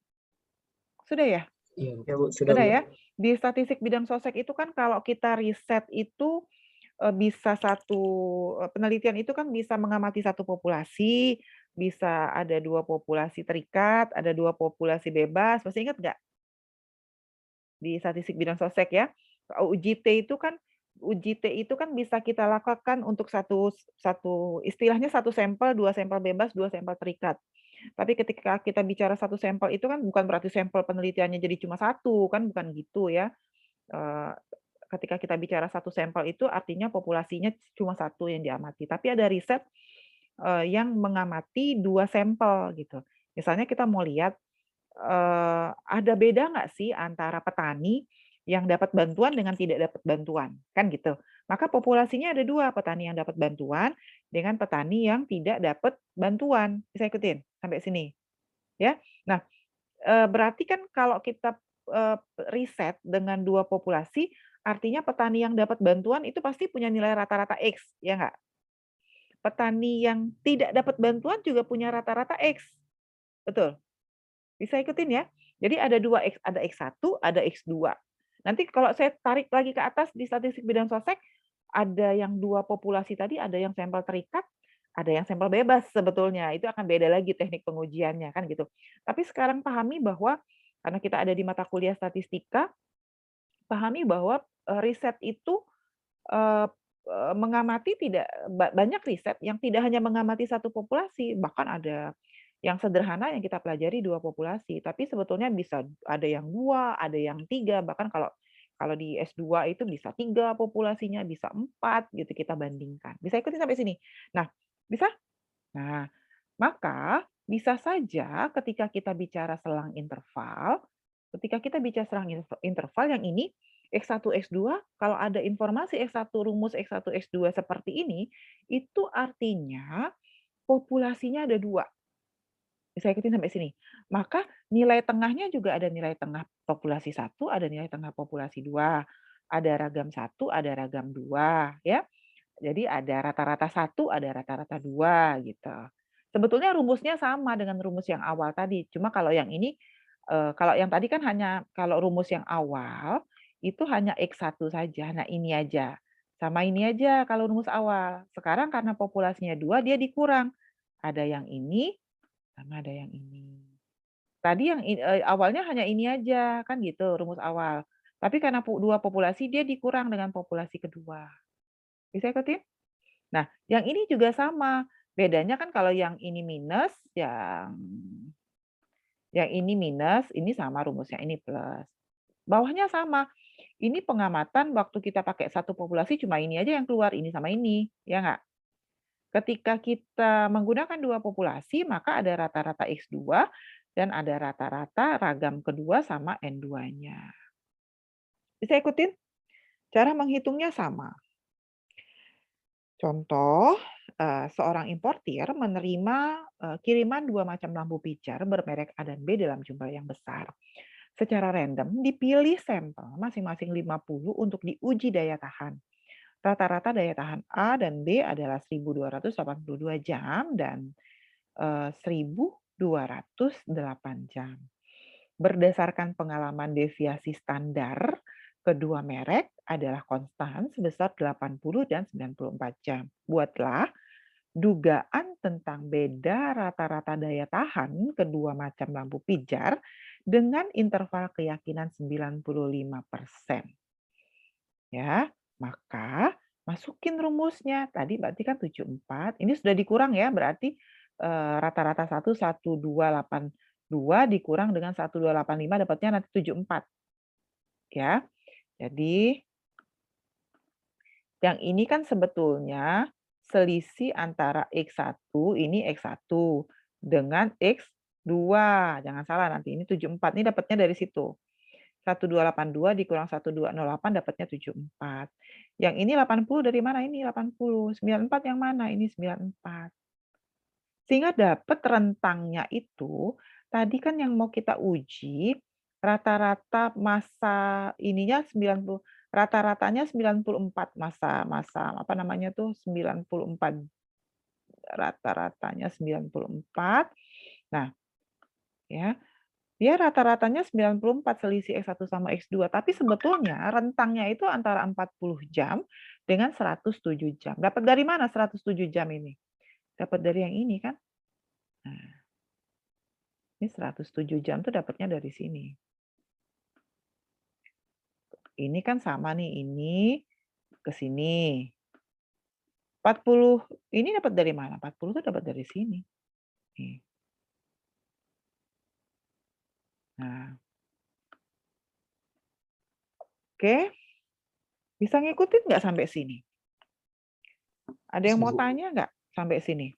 Sudah ya? Iya, oke Bu, sudah Sudah Bu. ya? Di statistik bidang sostek itu kan kalau kita riset itu, bisa penelitian itu kan bisa mengamati satu populasi, bisa ada 2 populasi terikat, ada 2 populasi bebas, masih ingat nggak? Di statistik bidang sostek ya. UJT itu kan bisa kita lakukan untuk satu satu istilahnya satu sampel, 2 sampel bebas, 2 sampel terikat. Tapi ketika kita bicara satu sampel itu kan bukan berarti sampel penelitiannya jadi cuma satu, kan bukan gitu ya. Eee, ketika kita bicara satu sampel itu artinya populasinya cuma satu yang diamati. Tapi ada riset, yang mengamati 2 sampel gitu. Misalnya kita mau lihat ada beda nggak sih antara petani yang dapat bantuan dengan tidak dapat bantuan? Kan gitu. Maka populasinya ada 2, petani yang dapat bantuan dengan petani yang tidak dapat bantuan. Bisa ikutin sampai sini, ya? Nah, berarti kan kalau kita, riset dengan 2 populasi, artinya petani yang dapat bantuan itu pasti punya nilai rata-rata X, ya nggak? Petani yang tidak dapat bantuan juga punya rata-rata X, betul? Bisa ikutin ya. Jadi ada 2 X, ada X1, ada X2. Nanti kalau saya tarik lagi ke atas di statistik bidang sostek, ada yang 2 populasi tadi, ada yang sampel terikat, ada yang sampel bebas sebetulnya. Itu akan beda lagi teknik pengujiannya kan gitu. Tapi sekarang pahami bahwa karena kita ada di mata kuliah statistika, pahami bahwa, riset itu, eee mengamati tidak banyak riset yang tidak hanya mengamati satu populasi, bahkan ada yang sederhana yang kita pelajari 2 populasi, tapi sebetulnya bisa ada yang 2, ada yang 3, bahkan kalau kalau di S2 itu bisa 3 populasinya, bisa 4 gitu kita bandingkan. Bisa ikutin sampai sini? Nah, bisa? Nah, maka bisa saja ketika kita bicara selang interval yang ini X1, X2, kalau ada informasi X1, rumus X1, X2 seperti ini, itu artinya populasinya ada 2. Bisa ikutin sampai sini. Maka nilai tengahnya juga ada nilai tengah populasi 1, ada nilai tengah populasi 2. Ada ragam 1, ada ragam 2, ya. Jadi ada rata-rata 1, ada rata-rata 2 gitu. Sebetulnya rumusnya sama dengan rumus yang awal tadi, cuma kalau yang ini, kalau yang tadi kan hanya kalau rumus yang awal, itu hanya X1 saja. Nah ini aja, sama ini aja kalau rumus awal. Sekarang karena populasinya 2 dia dikurang. Ada yang ini, sama ada yang ini. Tadi yang awalnya hanya ini aja, kan gitu rumus awal. Tapi karena 2 populasi dia dikurang dengan populasi kedua. Bisa ikutin? Nah, yang ini juga sama. Bedanya kan kalau yang ini minus, yang ini minus, ini sama rumusnya, ini plus. Bawahnya sama. Ini pengamatan waktu kita pakai satu populasi cuma ini aja yang keluar, ini sama ini, ya nggak? Ketika kita menggunakan 2 populasi, maka ada rata-rata X2 dan ada rata-rata ragam kedua sama N2-nya. Bisa ikutin? Cara menghitungnya sama. Contoh, seorang importir menerima, kiriman 2 macam lampu pijar bermerek A dan B dalam jumlah yang besar. Secara random dipilih sampel masing-masing 50 untuk diuji daya tahan. Rata-rata daya tahan A dan B adalah 1.282 jam dan 1.208 jam. Berdasarkan pengalaman deviasi standar, kedua merek adalah konstan sebesar 80 dan 94 jam. Buatlah dugaan tentang beda rata-rata daya tahan kedua macam lampu pijar dengan interval keyakinan 95%. Ya, maka masukin rumusnya. Tadi berarti kan 74, ini sudah dikurang ya, berarti rata-rata 1.1282 dikurang dengan 1.285 dapatnya nanti 74. Ya. Jadi yang ini kan sebetulnya selisih antara X1, ini X1 dengan X2. Jangan salah nanti ini 74, ini dapatnya dari situ. 1.282 dikurang 1.208 dapatnya 74. Yang ini 80 dari mana? Ini 80. 94 yang mana? Ini 94. Sehingga dapat rentangnya itu, tadi kan yang mau kita uji, rata-rata masa ininya 90, rata-ratanya 94 masa apa namanya tuh 94, rata-ratanya 94. Nah, ya. Dia rata-ratanya 94 selisih X1 sama X2, tapi sebetulnya rentangnya itu antara 40 jam dengan 107 jam. Dapat dari mana 107 jam ini? Dapat dari yang ini kan? Nah, ini 107 jam tuh dapatnya dari sini. Ini kan sama nih, ini ke sini. 40 ini dapat dari mana? 40 tuh dapat dari sini. Nih. Nah. Oke. Bisa ngikutin nggak sampai sini? Ada yang Bisa, mau Bu. tanya nggak sampai sini?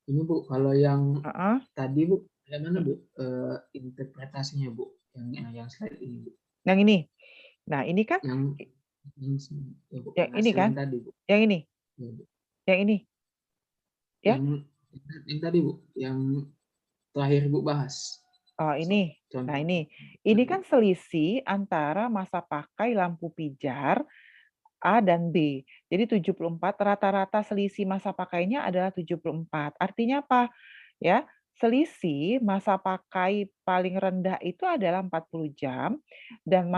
Ini Bu, kalau yang Heeh. tadi Bu, yang mana Bu? Interpretasinya Bu, yang slide ini Bu. Yang ini. Nah, ini kan Yang ya, Bu, yang yang ini hasil kan? yang tadi Bu. Yang ini. Ya, Bu. Yang ini. Ya. Yang tadi Bu, yang terakhir Bu bahas. Oh, ini. Nah, Contoh. ini. Ini kan selisih antara masa pakai lampu pijar A dan B. Jadi 74 rata-rata selisih masa pakainya adalah 74. Artinya apa? Ya, selisih masa pakai paling rendah itu adalah 40 jam dan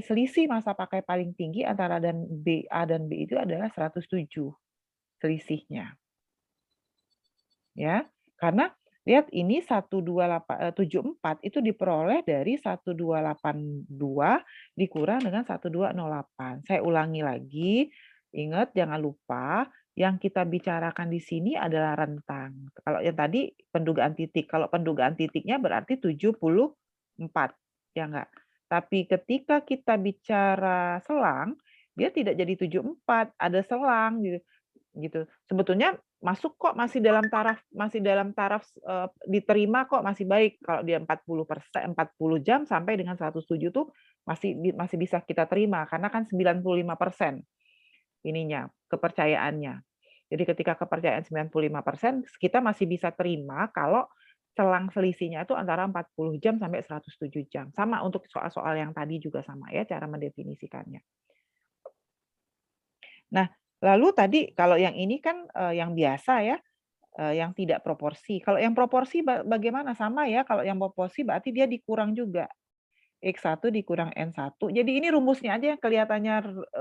selisih masa pakai paling tinggi antara A dan B itu adalah 107 selisihnya. Ya, karena lihat ini 1.274 itu diperoleh dari 1.282 dikurang dengan 1.208. Saya ulangi lagi, ingat jangan lupa yang kita bicarakan di sini adalah rentang. Kalau yang tadi pendugaan titik, kalau pendugaan titiknya berarti 74, ya enggak? Tapi ketika kita bicara selang, dia tidak jadi 74, ada selang gitu. Sebetulnya masuk kok, masih dalam taraf diterima kok, masih baik kalau dia 40 jam sampai dengan 107 tuh masih bisa kita terima karena kan 95% ininya, kepercayaannya. Jadi ketika kepercayaan 95%, kita masih bisa terima kalau selang selisihnya itu antara 40 jam sampai 107 jam. Sama untuk soal-soal yang tadi juga sama ya cara mendefinisikannya. Nah, lalu tadi kalau yang ini kan, yang biasa ya, yang tidak proporsi. Kalau yang proporsi bagaimana? Sama ya, kalau yang proporsi berarti dia dikurang juga. X1 dikurang N1. Jadi ini rumusnya aja yang kelihatannya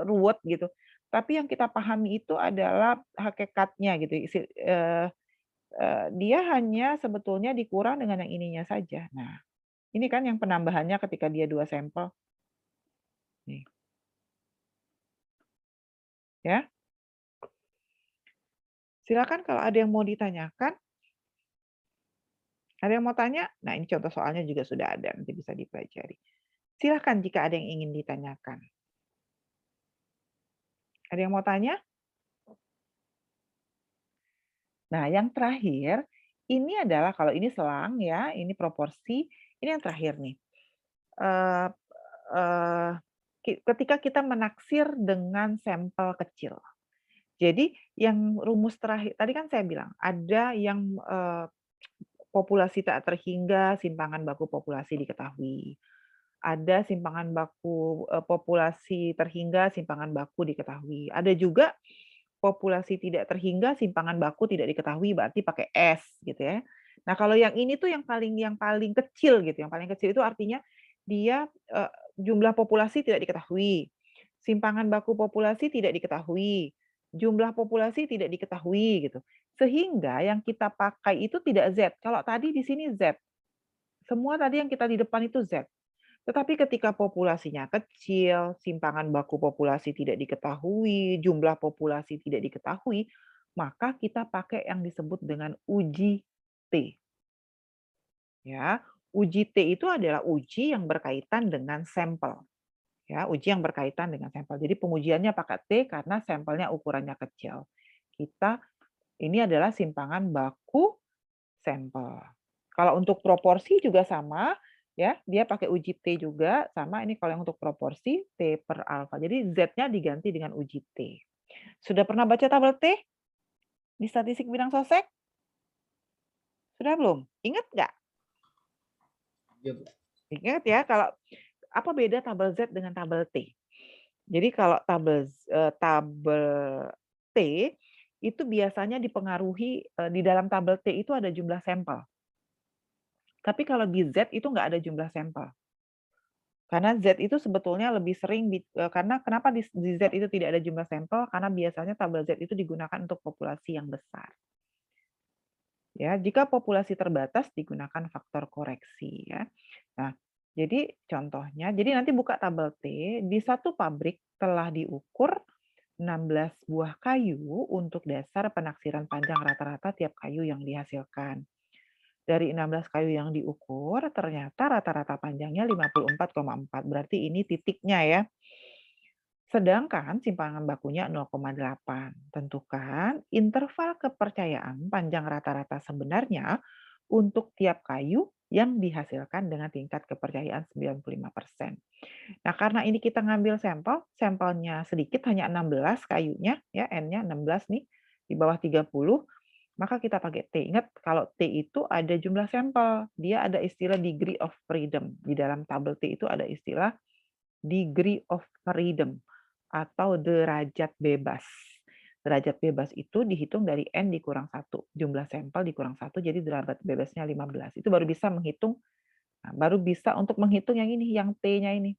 ruwet gitu. Tapi yang kita pahami itu adalah hakikatnya gitu. Dia hanya sebetulnya dikurang dengan yang ininya saja. Nah, ini kan yang penambahannya ketika dia 2 sampel. Nih. Ya. Silakan kalau ada yang mau ditanyakan. Ada yang mau tanya? Nah, ini contoh soalnya juga sudah ada, nanti bisa dipelajari. Silakan jika ada yang ingin ditanyakan. Ada yang mau tanya? Nah, yang terakhir, ini adalah kalau ini selang ya, ini proporsi, ini yang terakhir nih. Eee eee, ketika kita menaksir dengan sampel kecil. Jadi yang rumus terakhir tadi kan saya bilang, ada yang, populasi tak terhingga, simpangan baku populasi diketahui. Ada simpangan baku, populasi terhingga, simpangan baku diketahui. Ada juga populasi tidak terhingga, simpangan baku tidak diketahui, berarti pakai S gitu ya. Nah, kalau yang ini tuh yang paling kecil gitu, yang paling kecil itu artinya dia, jumlah populasi tidak diketahui, simpangan baku populasi tidak diketahui, jumlah populasi tidak diketahui gitu. Sehingga yang kita pakai itu tidak Z, kalau tadi di sini Z, semua tadi yang kita di depan itu Z. Tetapi ketika populasinya kecil, simpangan baku populasi tidak diketahui, jumlah populasi tidak diketahui, maka kita pakai yang disebut dengan uji T. Ya, uji T itu adalah uji yang berkaitan dengan sampel. Ya, uji yang berkaitan dengan sampel. Jadi pengujiannya pakai T karena sampelnya ukurannya kecil. Kita ini adalah simpangan baku sampel. Kalau untuk proporsi juga sama, ya, dia pakai uji T juga, sama ini kalau yang untuk proporsi T per alfa. Jadi Z-nya diganti dengan uji T. Sudah pernah baca tabel T di statistik bidang sosek? Sudah belum? Ingat nggak? Iya, Bu. Ingat ya, kalau apa beda tabel Z dengan tabel T? Jadi kalau tabel T itu biasanya dipengaruhi, di dalam tabel T itu ada jumlah sampel. Tapi kalau di Z itu nggak ada jumlah sampel. Karena Z itu sebetulnya lebih sering karena kenapa di Z itu tidak ada jumlah sampel, karena biasanya tabel Z itu digunakan untuk populasi yang besar. Ya, jika populasi terbatas digunakan faktor koreksi ya. Nah, jadi contohnya, jadi nanti buka tabel T, di satu pabrik telah diukur 16 buah kayu untuk dasar penaksiran panjang rata-rata tiap kayu yang dihasilkan. Dari 16 kayu yang diukur, ternyata rata-rata panjangnya 54,4. Berarti ini titiknya ya. Sedangkan simpangan bakunya 0,8. Tentukan interval kepercayaan panjang rata-rata sebenarnya untuk tiap kayu yang dihasilkan dengan tingkat kepercayaan 95%. Nah, karena ini kita ngambil sampel, sampelnya sedikit, hanya 16 kayunya, ya, N-nya 16 nih, di bawah 30, maka kita pakai T. Ingat, kalau T itu ada jumlah sampel, dia ada istilah degree of freedom. Di dalam tabel T itu ada istilah degree of freedom atau derajat bebas. Derajat bebas itu dihitung dari N dikurang 1, jumlah sampel dikurang 1, jadi derajat bebasnya 15. Itu baru bisa menghitung, nah, baru bisa untuk menghitung yang ini, yang T-nya ini.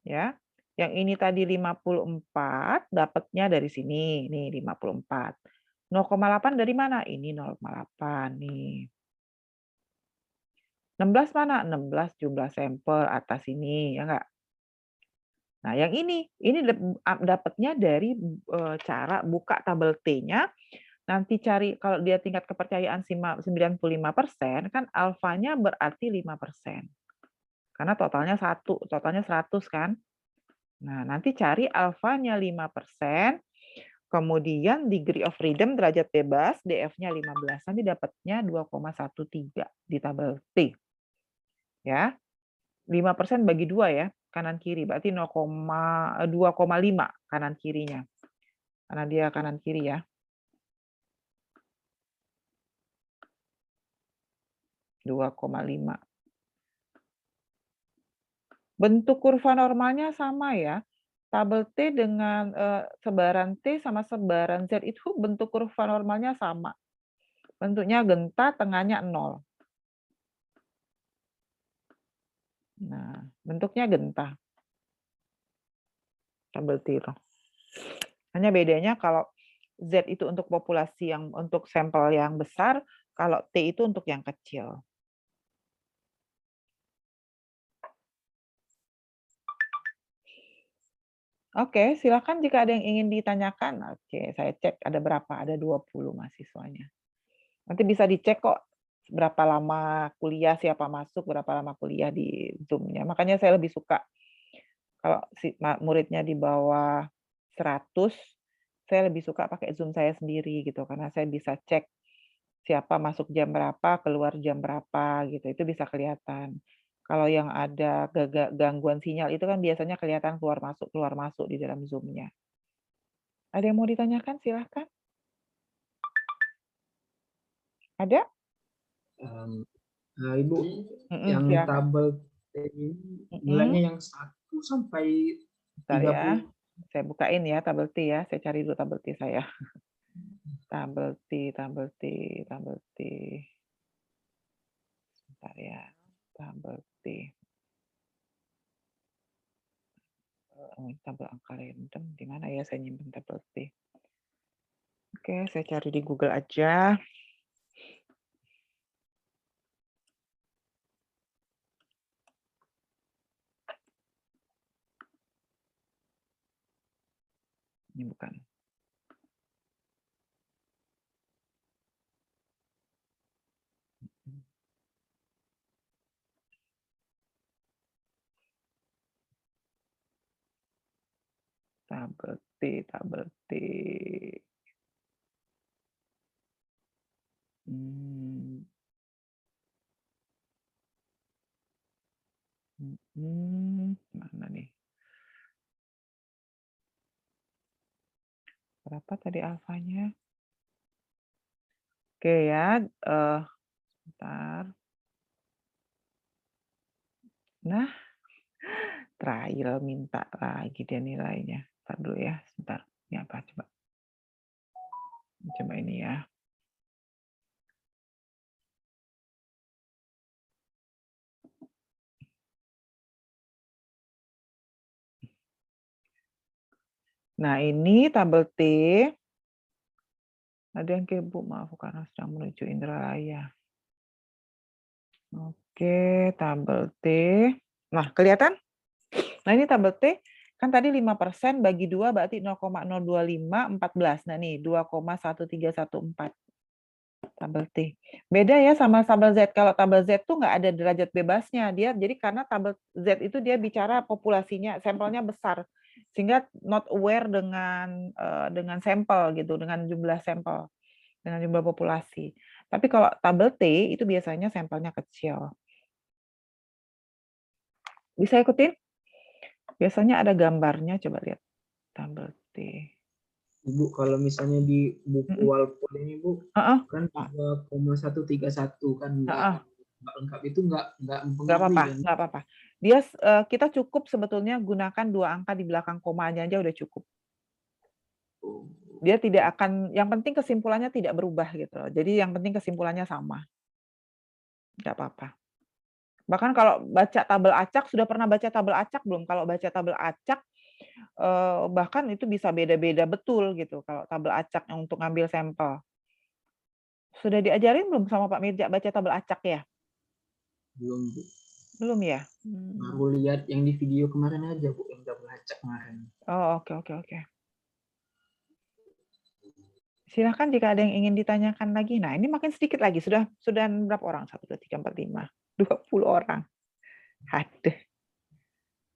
Ya, yang ini tadi 54, dapatnya dari sini, nih 54. 0,8 dari mana? Ini 0,8 nih. 16 mana? 16 jumlah sampel atas ini, ya enggak? Nah, yang ini dapatnya dari cara buka tabel T-nya, nanti cari kalau dia tingkat kepercayaan 95%, kan alfanya berarti 5%. Karena totalnya 100 kan. Nah, nanti cari alfanya 5%, kemudian degree of freedom, derajat bebas, DF-nya 15. Nanti dapatnya 2,13 di tabel T. Ya. 5% bagi 2 ya, kanan kiri. Berarti 2,5 kanan kirinya. Karena dia kanan kiri ya. 2,5. Bentuk kurva normalnya sama ya. Tabel T dengan sebaran T sama sebaran Z itu bentuk kurva normalnya sama. Bentuknya genta, tengahnya 0. Nah, bentuknya genta. Tabel T itu. Hanya bedanya kalau Z itu untuk populasi yang untuk sampel yang besar, kalau T itu untuk yang kecil. Oke, silakan jika ada yang ingin ditanyakan. Oke, saya cek ada berapa? Ada 20 mahasiswanya. Nanti bisa dicek kok berapa lama kuliah, siapa masuk, berapa lama kuliah di Zoom-nya. Makanya saya lebih suka kalau muridnya di bawah 100, saya lebih suka pakai Zoom saya sendiri gitu, karena saya bisa cek siapa masuk jam berapa, keluar jam berapa gitu, itu bisa kelihatan. Kalau yang ada gangguan sinyal itu kan biasanya kelihatan keluar masuk di dalam Zoom-nya. Ada yang mau ditanyakan? Silahkan. Ada? Ibu, yang Silakan. tabel T ini nilainya yang 1 sampai Bentar ya, 30. saya bukain ya tabel T ya, saya cari dulu tabel T saya. Tabel T, tabel T, tabel T. Bentar ya, tabel T. Tabel angka random, di mana ya saya nyimpen tabel T? Oke, saya cari di Google aja. Ini bukan. Tabel T, tabel T. Mana nih? Berapa tadi alfanya? Oke ya, sebentar. Nah, trial minta lagi dia nilainya. Ntar dulu ya, sebentar. Ini apa? Coba. Coba ini ya. Nah, ini tabel T. Ada yang kepo, maaf karena sedang menuju Indralaya. Oke, tabel T. Nah, kelihatan? Nah, ini tabel T. Kan tadi 5% bagi 2 berarti 0,025, 14. Nah, nih 2,1314. Tabel T. Beda ya sama tabel Z. Kalau tabel Z tuh nggak ada derajat bebasnya. Dia jadi karena tabel Z itu dia bicara populasinya, sampelnya besar. Sehingga not aware dengan sampel gitu, dengan jumlah sampel, dengan jumlah populasi. Tapi kalau tabel T itu biasanya sampelnya kecil. Bisa ikutin? Biasanya ada gambarnya, coba lihat. Tabel T. Ibu, kalau misalnya di buku Walpol ini, Bu, kan 3,131 kan nggak lengkap, itu nggak mempengaruhi kan? Nggak apa-apa. Dia kita cukup sebetulnya gunakan 2 angka di belakang komanya aja udah cukup. Dia tidak akan, yang penting kesimpulannya tidak berubah gitu loh. Jadi yang penting kesimpulannya sama. Nggak apa-apa. Bahkan kalau baca tabel acak, sudah pernah baca tabel acak belum? Kalau baca tabel acak, bahkan itu bisa beda-beda betul gitu kalau tabel acak yang untuk ngambil sampel. Sudah diajarin belum sama Pak Mirja baca tabel acak ya? Belum, Bu. Belum ya? Baru lihat yang di video kemarin aja, Bu, yang tabel acak kemarin. Oh, oke. Silahkan jika ada yang ingin ditanyakan lagi. Nah, ini makin sedikit lagi. Sudah berapa orang? 1, 2, 3, 4, 5. 20 orang. Aduh.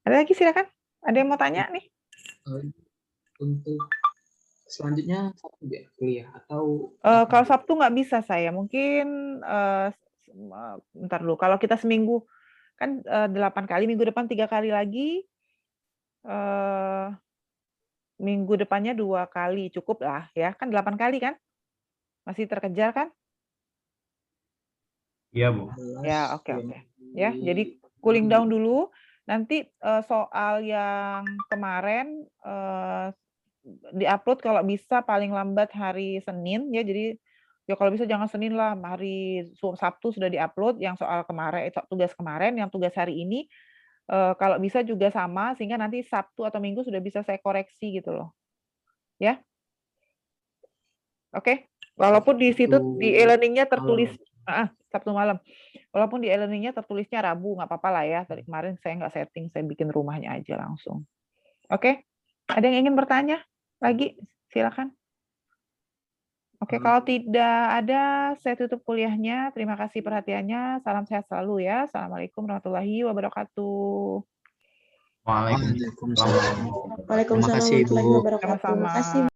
Ada lagi silakan. Ada yang mau tanya nih? Untuk selanjutnya Sabtu ya kuliah atau kalau Sabtu nggak bisa saya. Mungkin bentar dulu. Kalau kita seminggu Kan 8 kali, minggu depan 3 kali lagi, minggu depannya 2 kali, cukup lah ya, kan 8 kali kan? Masih terkejar kan? Iya, Bu. Ya, oke. Ya, jadi cooling down dulu. Nanti soal yang kemarin diupload kalau bisa paling lambat hari Senin ya. Jadi ya kalau bisa jangan Senin lah, hari Sabtu sudah diupload yang soal kemarin, tugas kemarin, yang tugas hari ini kalau bisa juga sama sehingga nanti Sabtu atau Minggu sudah bisa saya koreksi gitu loh. Ya. Oke. Walaupun di situ di e-learning-nya tertulis Sabtu malam. Walaupun di e-learning-nya tertulisnya Rabu, nggak apa-apa lah ya. Tadi kemarin saya nggak setting, saya bikin rumahnya aja langsung. Oke? Ada yang ingin bertanya lagi? Silakan. Oke, kalau tidak ada, saya tutup kuliahnya. Terima kasih perhatiannya. Salam sehat selalu ya. Assalamualaikum warahmatullahi wabarakatuh. Waalaikumsalam. Waalaikumsalam warahmatullahi wabarakatuh. Sama-sama.